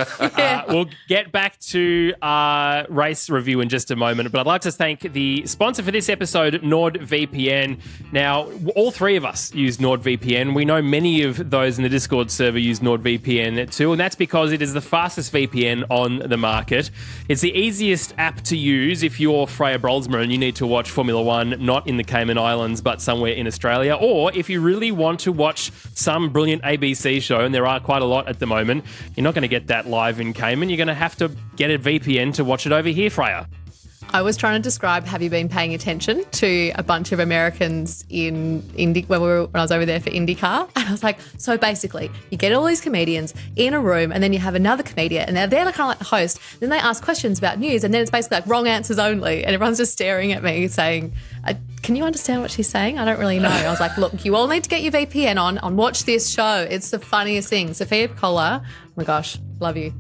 We'll get back to race review in just a moment, but I'd like to thank the sponsor for this episode, NordVPN. Now, all 3 of us use NordVPN. We know many of those in the Discord server use NordVPN too, and that's because it is the fastest VPN on the market. It's the easiest app to use if you're Freya and you need to watch Formula One not in the Cayman Islands but somewhere in Australia, or if you really want to watch some brilliant ABC show, and there are quite a lot at the moment, you're not going to get that live in Cayman. You're going to have to get a VPN to watch it over here, Freya. I was trying to describe, have you been paying attention to a bunch of Americans in Indy when I was over there for IndyCar? And I was like, so basically, you get all these comedians in a room, and then you have another comedian, and they're kind of like the host. Then they ask questions about news, and then it's basically like wrong answers only, and everyone's just staring at me saying, can you understand what she's saying? I don't really know. I was like, look, you all need to get your VPN on watch this show. It's the funniest thing. Sophia Piccola, oh my gosh, love you.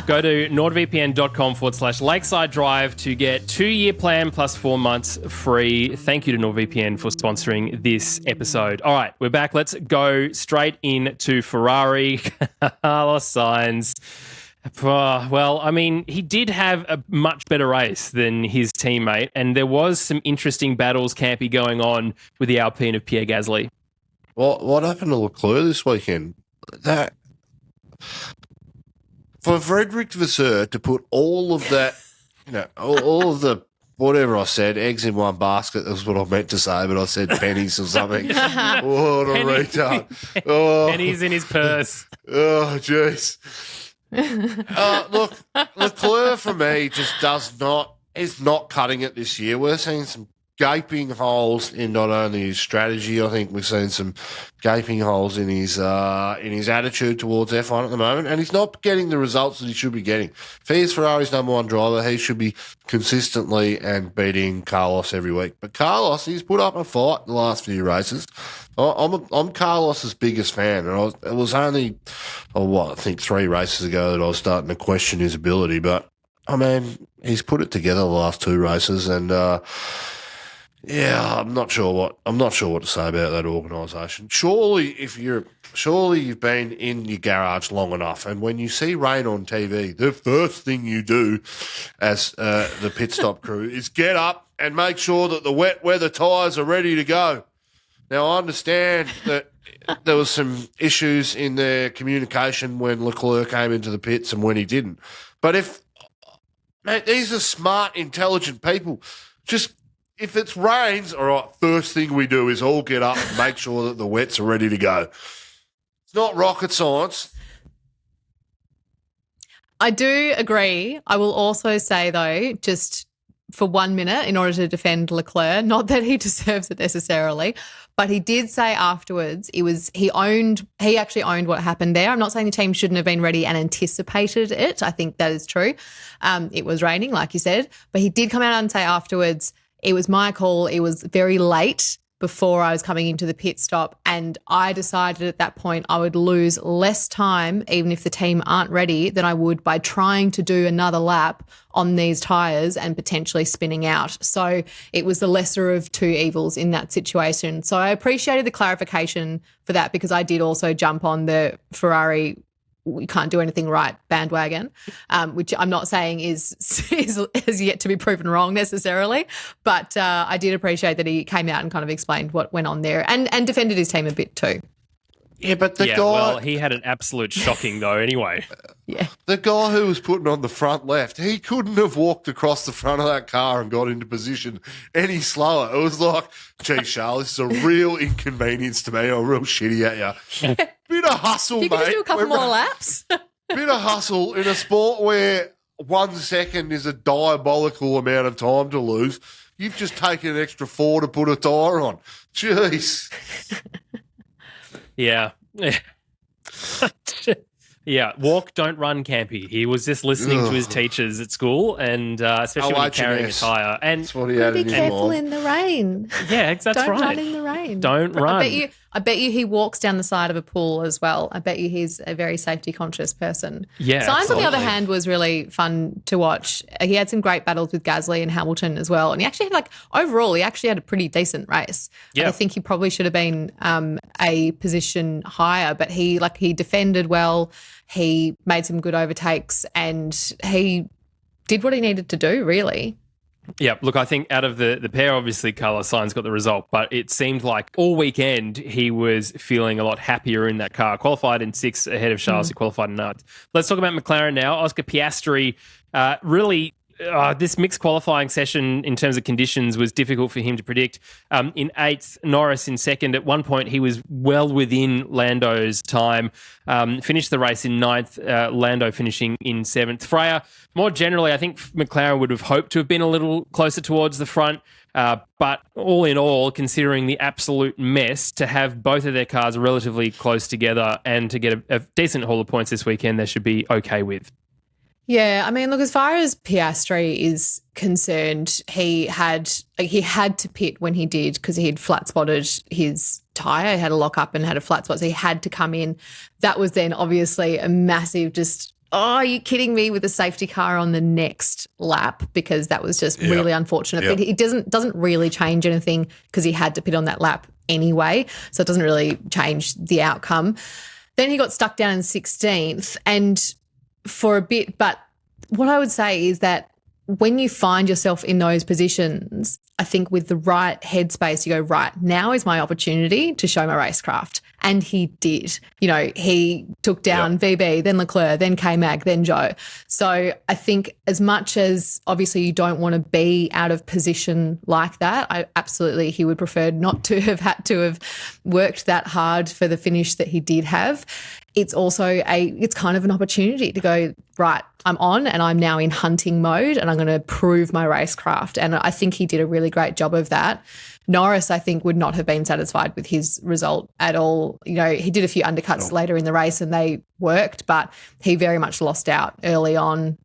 Go to nordvpn.com/Lakeside Drive to get 2-year plan plus 4 months free. Thank you to NordVPN for sponsoring this episode. All right, we're back. Let's go straight into Ferrari. Carlos Sainz. Well, I mean, he did have a much better race than his teammate, and there was some interesting battles, Campy, going on with the Alpine of Pierre Gasly. What happened to Leclerc this weekend? That for Frederick Vasseur to put all of that, all of the whatever I said, eggs in one basket, that's what I meant to say, but I said pennies or something. What a retard. Oh. Pennies in his purse. Oh, jeez. Look, Leclerc for me just is not cutting it this year. We're seeing some gaping holes in not only his strategy, I think we've seen some gaping holes in his attitude towards F1 at the moment, and he's not getting the results that he should be getting. If he is Ferrari's number 1 driver, he should be consistently and beating Carlos every week. But Carlos, he's put up a fight in the last few races. I'm Carlos's biggest fan, and it was only, I think 3 races ago that I was starting to question his ability. But I mean, he's put it together the last 2 races, and I'm not sure what to say about that organisation. Surely you've been in your garage long enough, and when you see rain on TV, the first thing you do as the pit stop crew is get up and make sure that the wet weather tyres are ready to go. Now, I understand that there was some issues in their communication when Leclerc came into the pits and when he didn't. But these are smart, intelligent people. Just if it rains, all right, first thing we do is all get up and make sure that the wets are ready to go. It's not rocket science. I do agree. I will also say, though, just for 1 minute in order to defend Leclerc, not that he deserves it necessarily, but he did say afterwards he actually owned what happened there. I'm not saying the team shouldn't have been ready and anticipated it. I think that is true. It was raining, like you said, but he did come out and say afterwards, it was my call. It was very late before I was coming into the pit stop, and I decided at that point I would lose less time, even if the team aren't ready, than I would by trying to do another lap on these tyres and potentially spinning out. So it was the lesser of two evils in that situation. So I appreciated the clarification for that, because I did also jump on the Ferrari we can't do anything right bandwagon, which I'm not saying is yet to be proven wrong necessarily, but I did appreciate that he came out and kind of explained what went on there and defended his team a bit too. Yeah, but the guy... well, he had an absolute shocking though anyway. Yeah. The guy who was putting on the front left, he couldn't have walked across the front of that car and got into position any slower. It was like, gee, Charles, this is a real inconvenience to me. I'm real shitty at you. Bit of hustle, You mate. can just do a couple more laps. Bit of hustle in a sport where 1 second is a diabolical amount of time to lose. You've just taken an extra 4 to put a tyre on. Jeez. Yeah. Yeah, walk, don't run, Campy. He was just listening to his teachers at school, and especially when he's carrying a tyre. And that's what he had be in his careful mind. in the rain. yeah, that's Don't right. run in the rain. Don't run. I bet you he walks down the side of a pool as well. I bet you he's a very safety conscious person. Yeah, Sainz, on the other absolutely. hand, was really fun to watch. He had some great battles with Gasly and Hamilton as well. And he actually had overall, he actually had a pretty decent race. Yeah. I think he probably should have been a position higher, but he defended well. He made some good overtakes and he did what he needed to do, really. Yeah, look, I think out of the pair, obviously Carlos Sainz got the result, but it seemed like all weekend he was feeling a lot happier in that car. Qualified in 6th ahead of Charles, who qualified in 9th. Let's talk about McLaren now. Oscar Piastri really... this mixed qualifying session in terms of conditions was difficult for him to predict. In 8th, Norris in 2nd. At one point, he was well within Lando's time. Finished the race in 9th, Lando finishing in 7th. Freya, more generally, I think McLaren would have hoped to have been a little closer towards the front. But all in all, considering the absolute mess, to have both of their cars relatively close together and to get a decent haul of points this weekend, they should be okay with. Yeah, I mean, look, as far as Piastri is concerned, he had to pit when he did because he had flat spotted his tyre. He had a lock up and had a flat spot, so he had to come in. That was then obviously a massive are you kidding me, with a safety car on the next lap, because that was just really unfortunate. Yeah. But it doesn't really change anything because he had to pit on that lap anyway, so it doesn't really change the outcome. Then he got stuck down in 16th and for a bit, but what I would say is that when you find yourself in those positions, I think with the right headspace, you go, right, now is my opportunity to show my racecraft. And he did. He took down VB, then Leclerc, then K-Mag, then Joe. So I think as much as obviously you don't want to be out of position like that, he would prefer not to have had to have worked that hard for the finish that he did have. It's also it's kind of an opportunity to go, right, I'm on and I'm now in hunting mode and I'm going to prove my racecraft. And I think he did a really great job of that. Norris, I think, would not have been satisfied with his result at all. He did a few undercuts later in the race and they worked, but he very much lost out early on,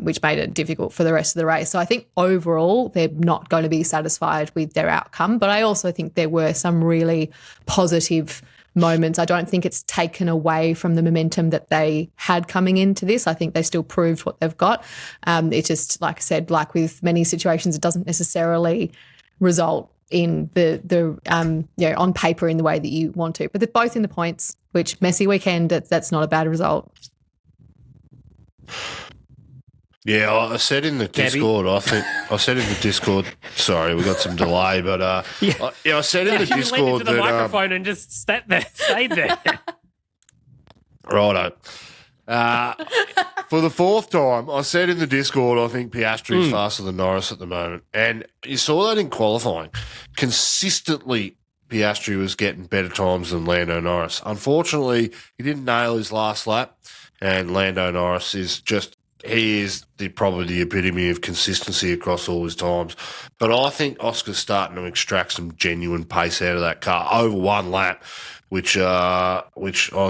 which made it difficult for the rest of the race. So I think overall they're not going to be satisfied with their outcome, but I also think there were some really positive moments. I don't think it's taken away from the momentum that they had coming into this. I think they still proved what they've got. It's just, like I said, like with many situations, it doesn't necessarily result in the on paper in the way that you want to. But they're both in the points, which messy weekend, that's not a bad result. Yeah, I said in the Discord, sorry, we got some delay, but I said in the You leaned Discord into the that microphone and just stayed there. righto. For the 4th time, I said in the Discord, I think Piastri is faster than Norris at the moment. And you saw that in qualifying. Consistently, Piastri was getting better times than Lando Norris. Unfortunately, he didn't nail his last lap, and Lando Norris is probably the epitome of consistency across all his times. But I think Oscar's starting to extract some genuine pace out of that car over one lap, which I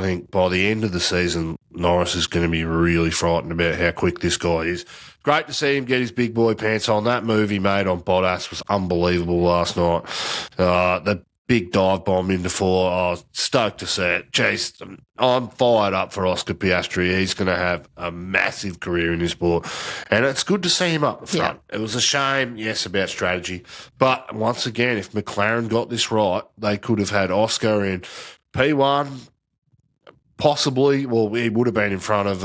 think by the end of the season, Norris is going to be really frightened about how quick this guy is. Great to see him get his big boy pants on. That move he made on Bottas was unbelievable last night. The big dive bomb into four. I was stoked to see it. Jeez, I'm fired up for Oscar Piastri. He's going to have a massive career in this sport, and it's good to see him up the front. Yeah. It was a shame, yes, about strategy, but once again, if McLaren got this right, they could have had Oscar in P1. Possibly, well, he would have been in front of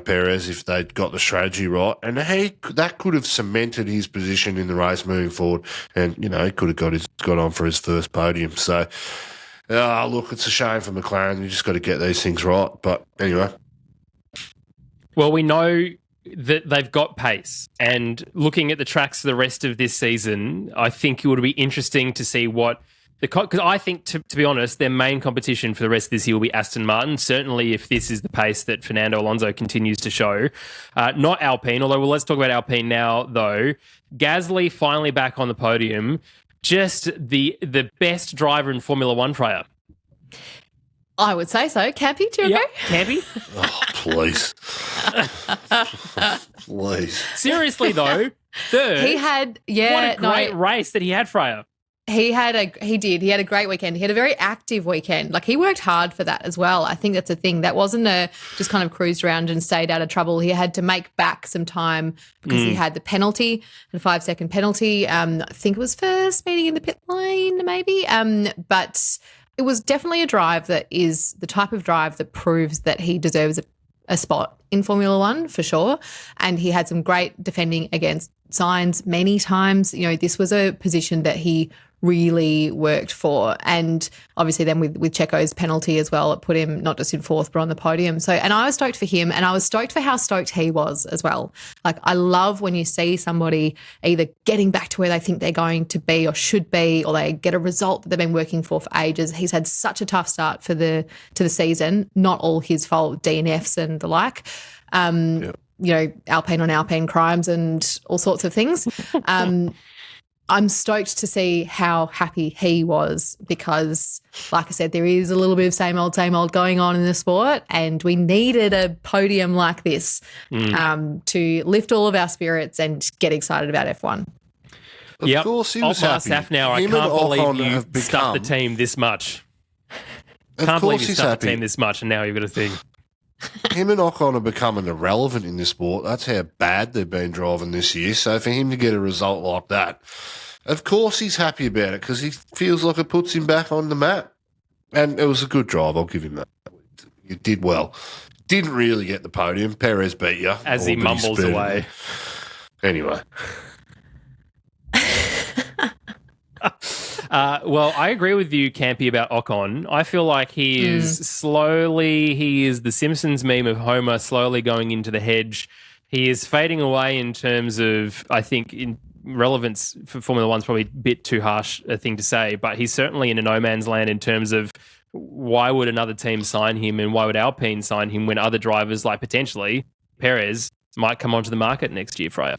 Perez if they'd got the strategy right, and that could have cemented his position in the race moving forward. And he could have got on for his first podium. So, look, it's a shame for McLaren. You just got to get these things right. But anyway, well, we know that they've got pace, and looking at the tracks for the rest of this season, I think it would be interesting to see what. Because I think, to be honest, their main competition for the rest of this year will be Aston Martin, certainly if this is the pace that Fernando Alonso continues to show. Not Alpine, although let's talk about Alpine now, though. Gasly finally back on the podium. Just the best driver in Formula One, Freya. I would say so. Campy, do you agree? Campy? Oh, please. Please. Seriously, though, third. He had, what a great race that he had, Freya. He did. He had a great weekend. He had a very active weekend. Like, he worked hard for that as well. I think that's a thing. That wasn't just kind of cruised around and stayed out of trouble. He had to make back some time because he had the penalty, the 5-second penalty. I think it was first meeting in the pit lane, maybe. But it was definitely a drive that is the type of drive that proves that he deserves a spot in Formula One for sure. And he had some great defending against Sainz many times. This was a position that he really worked for. And obviously then with Checo's penalty as well, it put him not just in fourth but on the podium. So, and I was stoked for him, and I was stoked for how stoked he was as well. Like, I love when you see somebody either getting back to where they think they're going to be or should be, or they get a result that they've been working for ages. He's had such a tough start to the season, not all his fault, DNFs and the like. Alpine on Alpine crimes and all sorts of things. I'm stoked to see how happy he was because, like I said, there is a little bit of same old going on in the sport, and we needed a podium like this to lift all of our spirits and get excited about F1. Of course he was happy. Saf now, I can't believe you stuffed the team this much. Can't believe you stuffed the team this much, and now you've got a thing. Him and Ocon are becoming irrelevant in this sport. That's how bad they've been driving this year. So for him to get a result like that, of course he's happy about it because he feels like it puts him back on the map. And it was a good drive. I'll give him that. You did well. Didn't really get the podium. Perez beat you. As he mumbles away. Anyway. Well, I agree with you, Campy, about Ocon. I feel like he is the Simpsons meme of Homer slowly going into the hedge. He is fading away in terms of, I think, in relevance for Formula One's probably a bit too harsh a thing to say, but he's certainly in a no man's land in terms of why would another team sign him and why would Alpine sign him when other drivers like potentially Perez might come onto the market next year, Freya.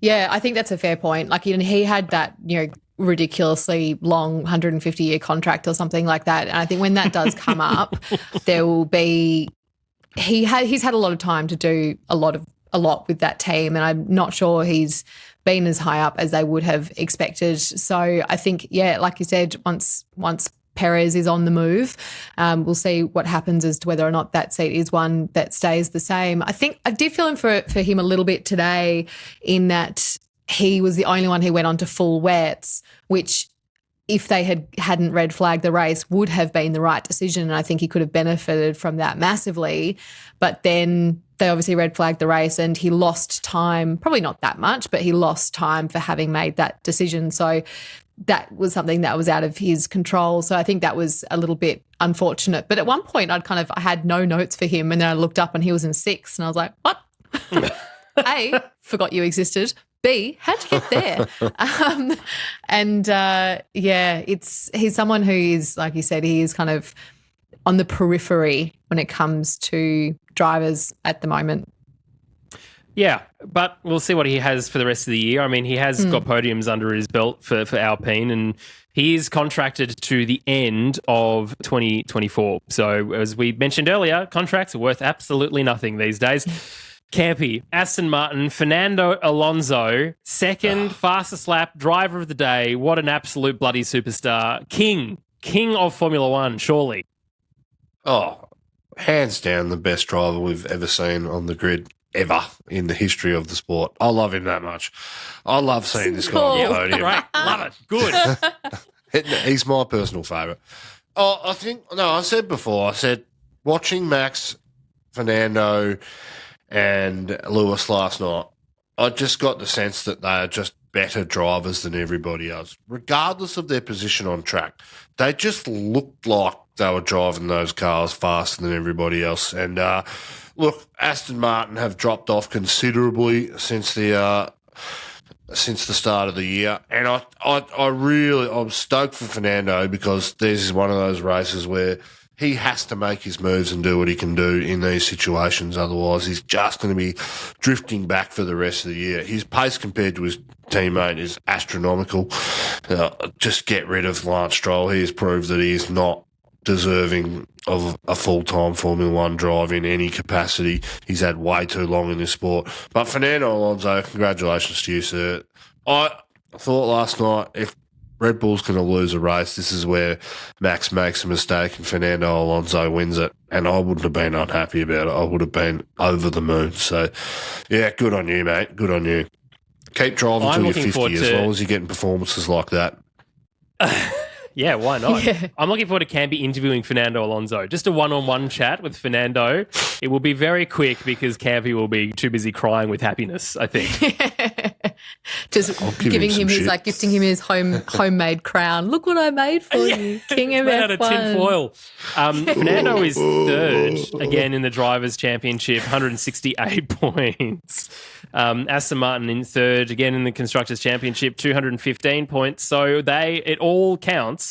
Yeah, I think that's a fair point. Like, he had that, ridiculously long 150-year contract or something like that. And I think when that does come up, there will be he's had a lot of time to do a lot with that team, and I'm not sure he's been as high up as they would have expected. So I think, yeah, like you said, once Perez is on the move, we'll see what happens as to whether or not that seat is one that stays the same. I think I did feel for him a little bit today in that he was the only one who went on to full wets, which if they hadn't red flagged the race would have been the right decision. And I think he could have benefited from that massively. But then they obviously red flagged the race and he lost time, probably not that much, but he lost time for having made that decision. So that was something that was out of his control. So I think that was a little bit unfortunate. But at one point I had no notes for him, and then I looked up and he was in 6th and I was like, what? A, forgot you existed. B, how'd you get there? He's someone who is, like you said, he is kind of on the periphery when it comes to drivers at the moment. Yeah, but we'll see what he has for the rest of the year. I mean, he has got podiums under his belt for Alpine, and he is contracted to the end of 2024. So as we mentioned earlier, contracts are worth absolutely nothing these days. Campy, Aston Martin, Fernando Alonso, second fastest lap, driver of the day. What an absolute bloody superstar. King of Formula One, surely. Oh, hands down the best driver we've ever seen on the grid ever in the history of the sport. I love him that much. I love seeing this guy on the podium. Great, love it, good. He's my personal favourite. Oh, I said before, watching Max, Fernando and Lewis last night, I just got the sense that they are just better drivers than everybody else. Regardless of their position on track, they just looked like they were driving those cars faster than everybody else. And look, Aston Martin have dropped off considerably since the start of the year, and I'm stoked for Fernando because this is one of those races where he has to make his moves and do what he can do in these situations. Otherwise, he's just going to be drifting back for the rest of the year. His pace compared to his teammate is astronomical. Just get rid of Lance Stroll. He has proved that he is not deserving of a full-time Formula One drive in any capacity. He's had way too long in this sport. But Fernando Alonso, congratulations to you, sir. I thought last night, if Red Bull's going to lose a race, this is where Max makes a mistake and Fernando Alonso wins it. And I wouldn't have been unhappy about it. I would have been over the moon. So, yeah, good on you, mate. Good on you. Keep driving till you're 50 as long as you're getting performances like that. Yeah, why not? Yeah. I'm looking forward to Campy interviewing Fernando Alonso. Just a one-on-one chat with Fernando. It will be very quick because Campy will be too busy crying with happiness, I think. Just giving him his, like, gifting him his homemade crown. Look what I made for you, King of Made out F1. of tin foil. Fernando is third again in the Drivers' Championship, 168 points. Aston Martin in third again in the Constructors' Championship, 215 points. So it all counts.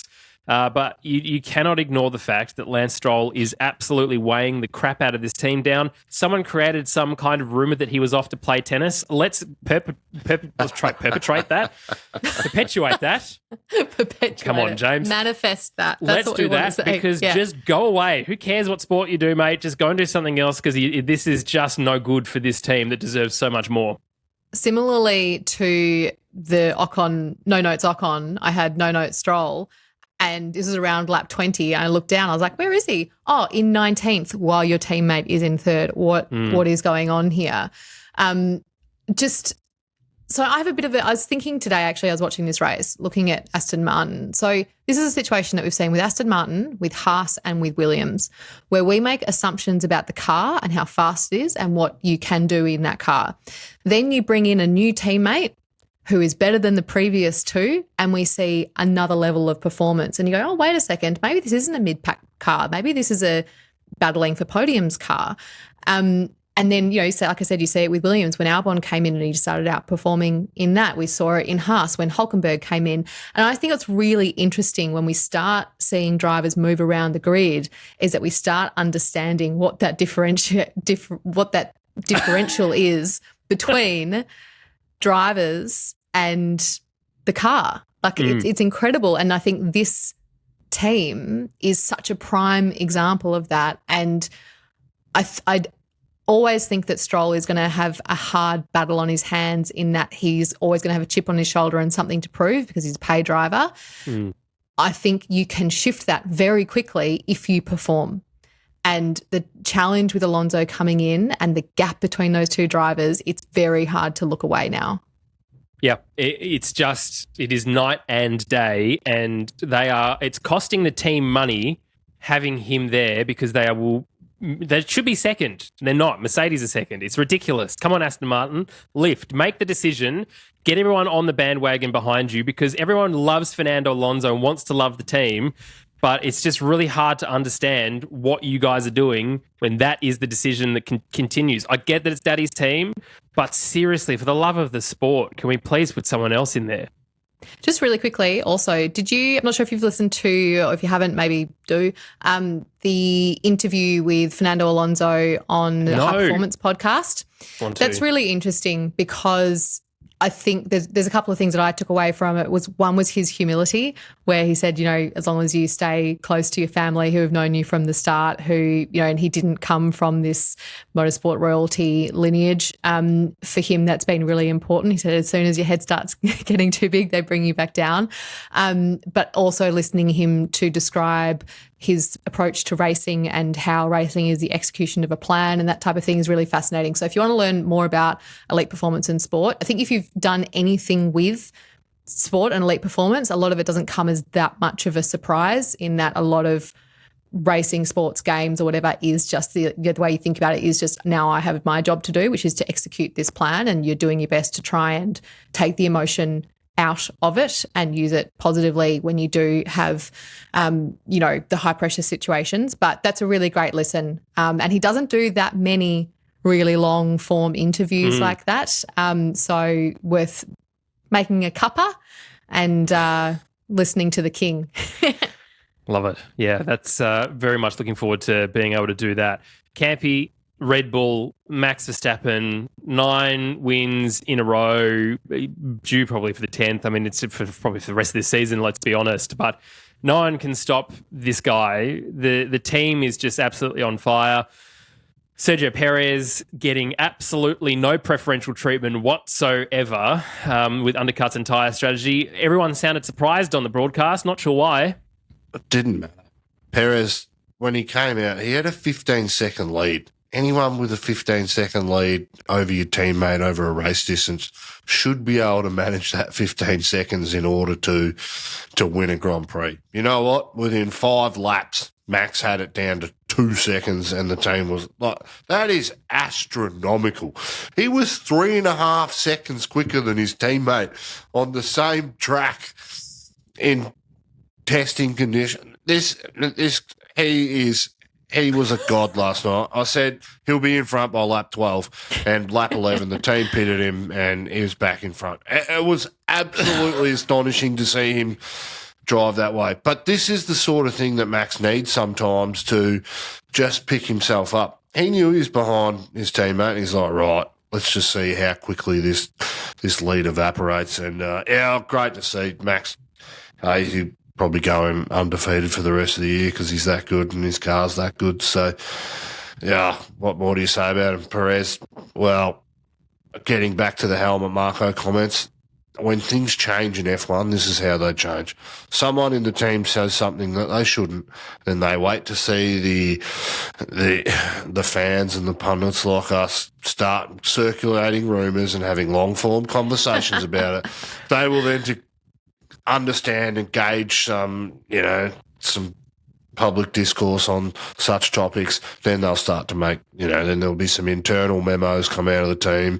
But you cannot ignore the fact that Lance Stroll is absolutely weighing the crap out of this team down. Someone created some kind of rumor that he was off to play tennis. Let's try perpetuate that. Perpetuate that. Come on, James. Manifest that. Let's do that because just go away. Who cares what sport you do, mate? Just go and do something else because this is just no good for this team that deserves so much more. Similarly to the Ocon, no notes Ocon, I had no notes Stroll. And this is around lap 20. I looked down. I was like, where is he? Oh, in 19th while your teammate is in third. What is going on here? So I have a bit of I was thinking today, actually, I was watching this race, looking at Aston Martin. So this is a situation that we've seen with Aston Martin, with Haas and with Williams, where we make assumptions about the car and how fast it is and what you can do in that car. Then you bring in a new teammate who is better than the previous two, and we see another level of performance. And you go, oh, wait a second, maybe this isn't a mid-pack car. Maybe this is a battling for podiums car. And then, you see, like I said, you see it with Williams when Albon came in and he started outperforming in that. We saw it in Haas when Hülkenberg came in. And I think it's really interesting when we start seeing drivers move around the grid is that we start understanding what that differential is between drivers and the car. Like it's incredible. And I think this team is such a prime example of that. And I'd always think that Stroll is going to have a hard battle on his hands in that he's always going to have a chip on his shoulder and something to prove because he's a pay driver. I think you can shift that very quickly if you perform. And the challenge with Alonso coming in and the gap between those two drivers, it's very hard to look away now. Yeah, it is night and day, and it's costing the team money having him there because they should be second. They're not. Mercedes are second. It's ridiculous. Come on, Aston Martin, lift, make the decision, get everyone on the bandwagon behind you because everyone loves Fernando Alonso and wants to love the team. But it's just really hard to understand what you guys are doing when that is the decision that continues. I get that it's Daddy's team, but seriously, for the love of the sport, can we please put someone else in there? Just really quickly, also, I'm not sure if you've listened to, or if you haven't, maybe do, the interview with Fernando Alonso on the High Performance podcast. That's really interesting because I think there's a couple of things that I took away from it. One was his humility, where he said, as long as you stay close to your family who have known you from the start, and he didn't come from this motorsport royalty lineage. For him, that's been really important. He said, as soon as your head starts getting too big, they bring you back down. But also listening him to describe his approach to racing and how racing is the execution of a plan and that type of thing is really fascinating. So if you want to learn more about elite performance in sport, I think if you've done anything with sport and elite performance, a lot of it doesn't come as that much of a surprise, in that a lot of racing, sports, games or whatever is just the way you think about it is just, now I have my job to do, which is to execute this plan, and you're doing your best to try and take the emotion out of it and use it positively when you do have, the high pressure situations. But that's a really great listen. And he doesn't do that many really long form interviews like that. So worth making a cuppa and listening to the king. Love it. Yeah, that's very much looking forward to being able to do that. Campy, Red Bull, Max Verstappen, 9 wins in a row, due probably for the 10th. I mean, it's probably for the rest of this season, let's be honest. But no one can stop this guy. The team is just absolutely on fire. Sergio Perez getting absolutely no preferential treatment whatsoever with undercuts and tyre strategy. Everyone sounded surprised on the broadcast, not sure why. It didn't matter. Perez, when he came out, he had a 15-second lead. Anyone with a 15-second lead over your teammate over a race distance should be able to manage that 15 seconds in order to win a Grand Prix. You know what? Within 5 laps, Max had it down to 2 seconds and the team was like, that is astronomical. He was 3.5 seconds quicker than his teammate on the same track in testing condition. He was a god last night. I said he'll be in front by lap 12, and lap 11 the team pitted him and he was back in front. It was absolutely astonishing to see him drive that way. But this is the sort of thing that Max needs sometimes to just pick himself up. He knew he was behind his teammate and he's like, right, let's just see how quickly this lead evaporates. And, great to see Max. He'll probably going undefeated for the rest of the year because he's that good and his car's that good. So, yeah, what more do you say about him? Perez, well, getting back to the helmet Marco comments, when things change in F1, this is how they change. Someone in the team says something that they shouldn't, then they wait to see the fans and the pundits like us start circulating rumours and having long-form conversations about it. They will then understand and gauge some public discourse on such topics, then they'll start to make, then there'll be some internal memos come out of the team,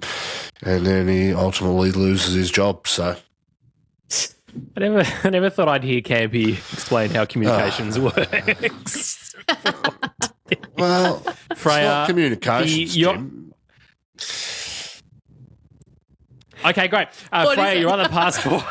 and then he ultimately loses his job. So I never thought I'd hear Campy explain how communications works. Well, Freya, it's not communications, Jim. Okay, great. Freya, your other passport.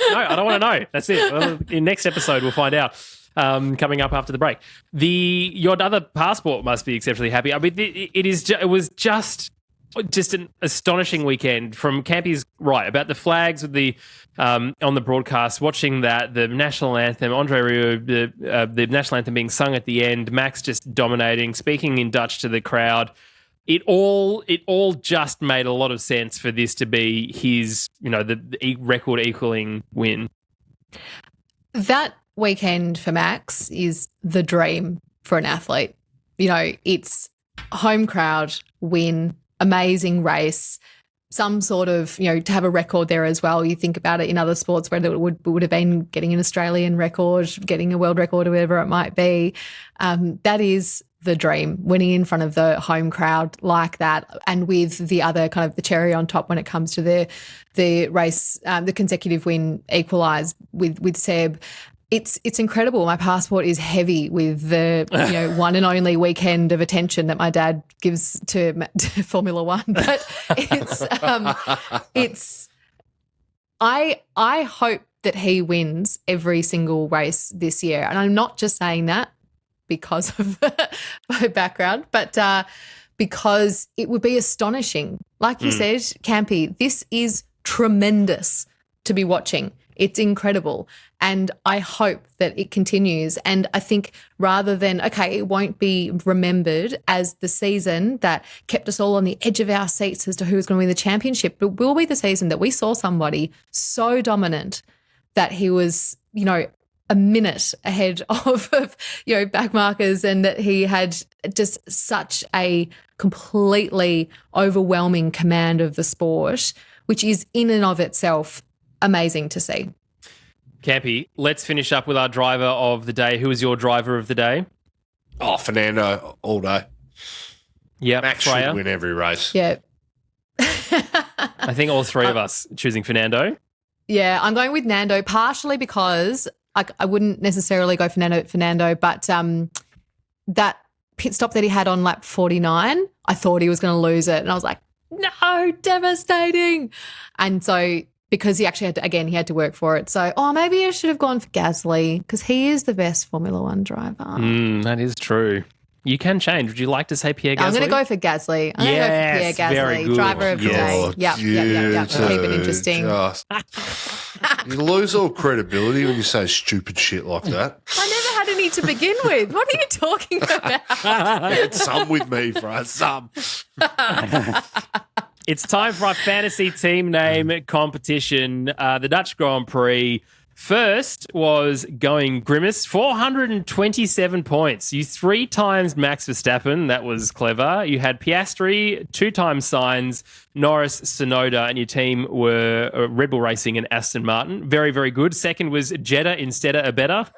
No, I don't want to know. That's it. Well, in next episode, we'll find out. Coming up after the break. Your other passport must be exceptionally happy. I mean, it was just an astonishing weekend. From Campy's right about the flags with the on the broadcast, watching that, the national anthem, Andre Rieu, the national anthem being sung at the end, Max just dominating, speaking in Dutch to the crowd. It all just made a lot of sense for this to be his, the record equaling win. That weekend for Max is the dream for an athlete. It's home crowd win, amazing race, some sort of, to have a record there as well. You think about it in other sports where it would have been getting an Australian record, getting a world record or whatever it might be. That is the dream, winning in front of the home crowd like that, and with the other kind of the cherry on top when it comes to the race, the consecutive win equalise with Seb. It's incredible. My passport is heavy with the one and only weekend of attention that my dad gives to Formula One. But I hope that he wins every single race this year, and I'm not just saying that because of my background, but because it would be astonishing. Like you said, Campy, this is tremendous to be watching. It's incredible. And I hope that it continues. And I think rather than, okay, it won't be remembered as the season that kept us all on the edge of our seats as to who was going to win the championship, but will be the season that we saw somebody so dominant that he was, a minute ahead of back markers, and that he had just such a completely overwhelming command of the sport, which is in and of itself amazing to see. Campy, let's finish up with our driver of the day. Who is your driver of the day? Oh, Fernando all day. Yep, Max Freya. should win every race. Yeah. I think all three of us choosing Fernando. Yeah, I'm going with Nando, partially because I wouldn't necessarily go Fernando, but that pit stop that he had on lap 49, I thought he was going to lose it. And I was like, no, devastating. And so because he actually had to work for it. So, maybe I should have gone for Gasly because he is the best Formula One driver. That is true. You can change. Would you like to say Pierre Gasly? I'm going to go for Gasly. I'm going to go for Pierre Gasly, very good. driver of the day. Yep. Keep it interesting. You lose all credibility when you say stupid shit like that. I never had any to begin with. What are you talking about? It's some with me, Freya, some. It's time for our fantasy team name competition, the Dutch Grand Prix. First was Going Grimace, 427 points. You 3 times Max Verstappen. That was clever. You had Piastri, 2 times Sainz, Norris, Tsunoda, and your team were Red Bull Racing and Aston Martin. Very, very good. Second was Jeddah instead of a better,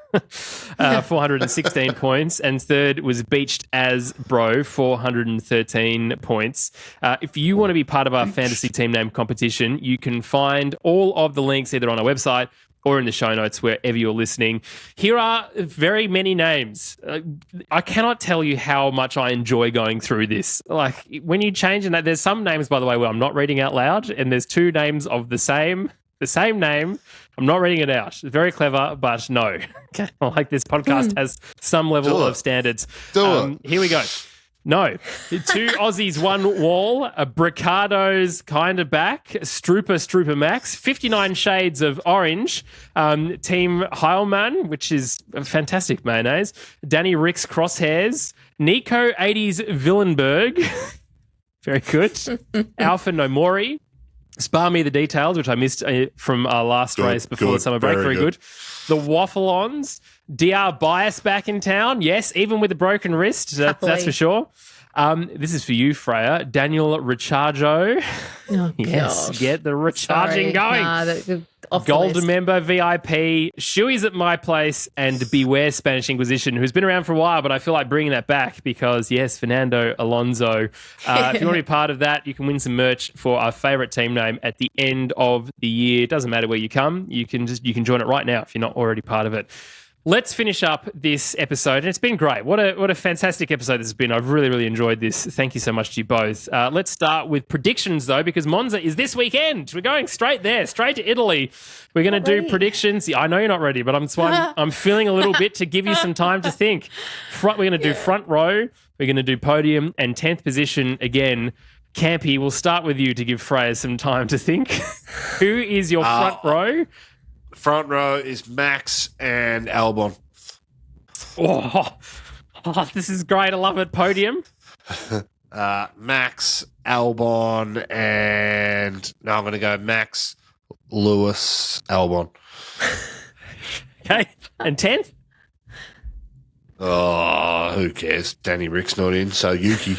416 points. And third was Beached as Bro, 413 points. If you want to be part of our fantasy team name competition, you can find all of the links either on our website or in the show notes, wherever you're listening. Here are very many names. I cannot tell you how much I enjoy going through this. Like, when you change, and there's some names, by the way, where I'm not reading out loud, and there's 2 names of the same name. I'm not reading it out. It's very clever, but no. Like, this podcast has some level of standards. Here we go. No. 2 Aussies, 1 wall, a Bricado's kind of back, Strooper Max, 59 shades of orange, Team Heilmann, which is a fantastic mayonnaise, Danny Rick's crosshairs, Nico 80s Villenberg, very good, Alpha Nomori, Spare Me the Details, which I missed from our last race before the summer break, very good. The Waffle-Ons, DR Bias back in town. Yes, even with a broken wrist, that's for sure. This is for you, Freya. Daniel Ricciardo. Oh, yes, gosh. Get the recharging going. Golden member, VIP, Shuey's at my place, and Beware Spanish Inquisition, who's been around for a while, but I feel like bringing that back because, yes, Fernando Alonso. If you want to be part of that, you can win some merch for our favourite team name at the end of the year. It doesn't matter where you come. You can join it right now if you're not already part of it. Let's finish up this episode. And it's been great. What a fantastic episode this has been. I've really, really enjoyed this. Thank you so much to you both. Let's start with predictions, though, because Monza is this weekend. We're going straight there, straight to Italy. We're going to do predictions. Yeah, I know you're not ready, but I'm feeling a little bit to give you some time to think. We're going to do front row. We're going to do podium and 10th position again. Campy, we'll start with you to give Freya some time to think. Who is your front row? Front row is Max and Albon. Oh, this is great. I love it. Podium? Max, Albon, and now I'm going to go Max, Lewis, Albon. Okay. And 10th? Oh, who cares? Danny Rick's not in, so Yuki.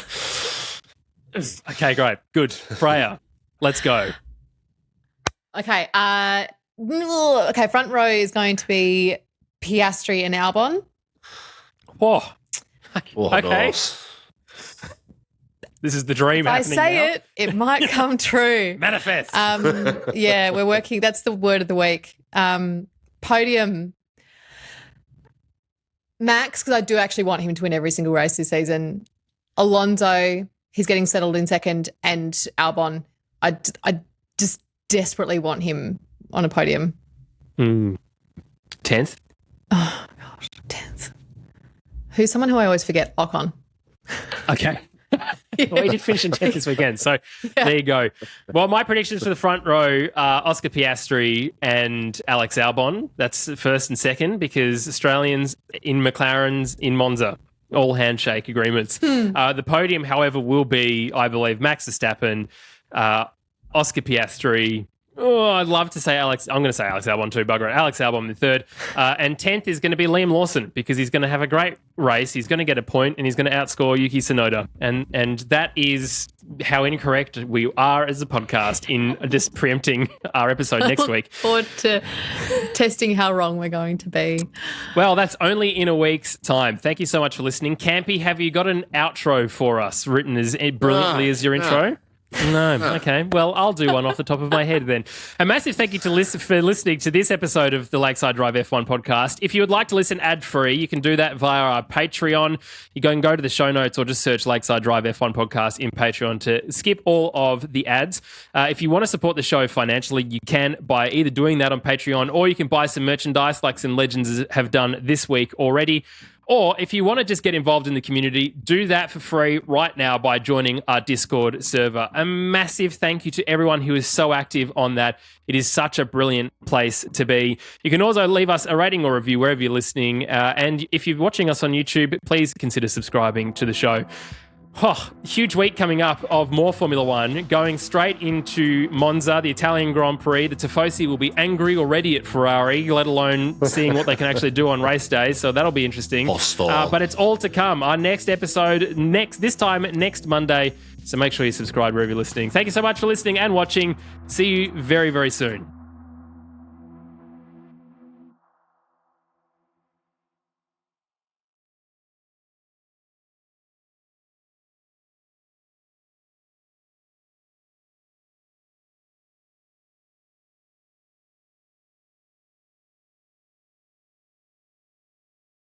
Okay, great. Good. Freya, let's go. Okay. Front row is going to be Piastri and Albon. Whoa. Oh, okay. Nice. This is the dream If I happening say now. it might come true. Manifest. Yeah, we're working. That's the word of the week. Podium. Max, because I do actually want him to win every single race this season. Alonso, he's getting settled in second, and Albon, I just desperately want him on a podium. 10th? Oh, gosh, 10th. Who's someone who I always forget? Ocon. Okay. Well, he did finish in 10th this weekend. So there you go. Well, my predictions for the front row are Oscar Piastri and Alex Albon. That's first and second because Australians in McLarens in Monza. All handshake agreements. The podium, however, will be, I believe, Max Verstappen, Oscar Piastri. Oh, I'd love to say Alex. I'm going to say Alex Albon too, bugger it. Alex Albon in third. And 10th is going to be Liam Lawson because he's going to have a great race. He's going to get a point and he's going to outscore Yuki Tsunoda. And that is how incorrect we are as a podcast in just preempting our episode next week. Forward to testing how wrong we're going to be. Well, that's only in a week's time. Thank you so much for listening. Campy, have you got an outro for us written as brilliantly as your intro? No. Okay. Well, I'll do one off the top of my head then. A massive thank you for listening to this episode of the Lakeside Drive F1 podcast. If you would like to listen ad-free, you can do that via our Patreon. You can go to the show notes or just search Lakeside Drive F1 podcast in Patreon to skip all of the ads. If you want to support the show financially, you can by either doing that on Patreon or you can buy some merchandise like some legends have done this week already. Or if you want to just get involved in the community, do that for free right now by joining our Discord server. A massive thank you to everyone who is so active on that. It is such a brilliant place to be. You can also leave us a rating or review wherever you're listening. And if you're watching us on YouTube, please consider subscribing to the show. Oh, huge week coming up of more Formula One, going straight into Monza, the Italian Grand Prix. The Tifosi will be angry already at Ferrari, let alone seeing what they can actually do on race day. So that'll be interesting. But it's all to come. Our next episode, next Monday. So make sure you subscribe wherever you're listening. Thank you so much for listening and watching. See you very, very soon.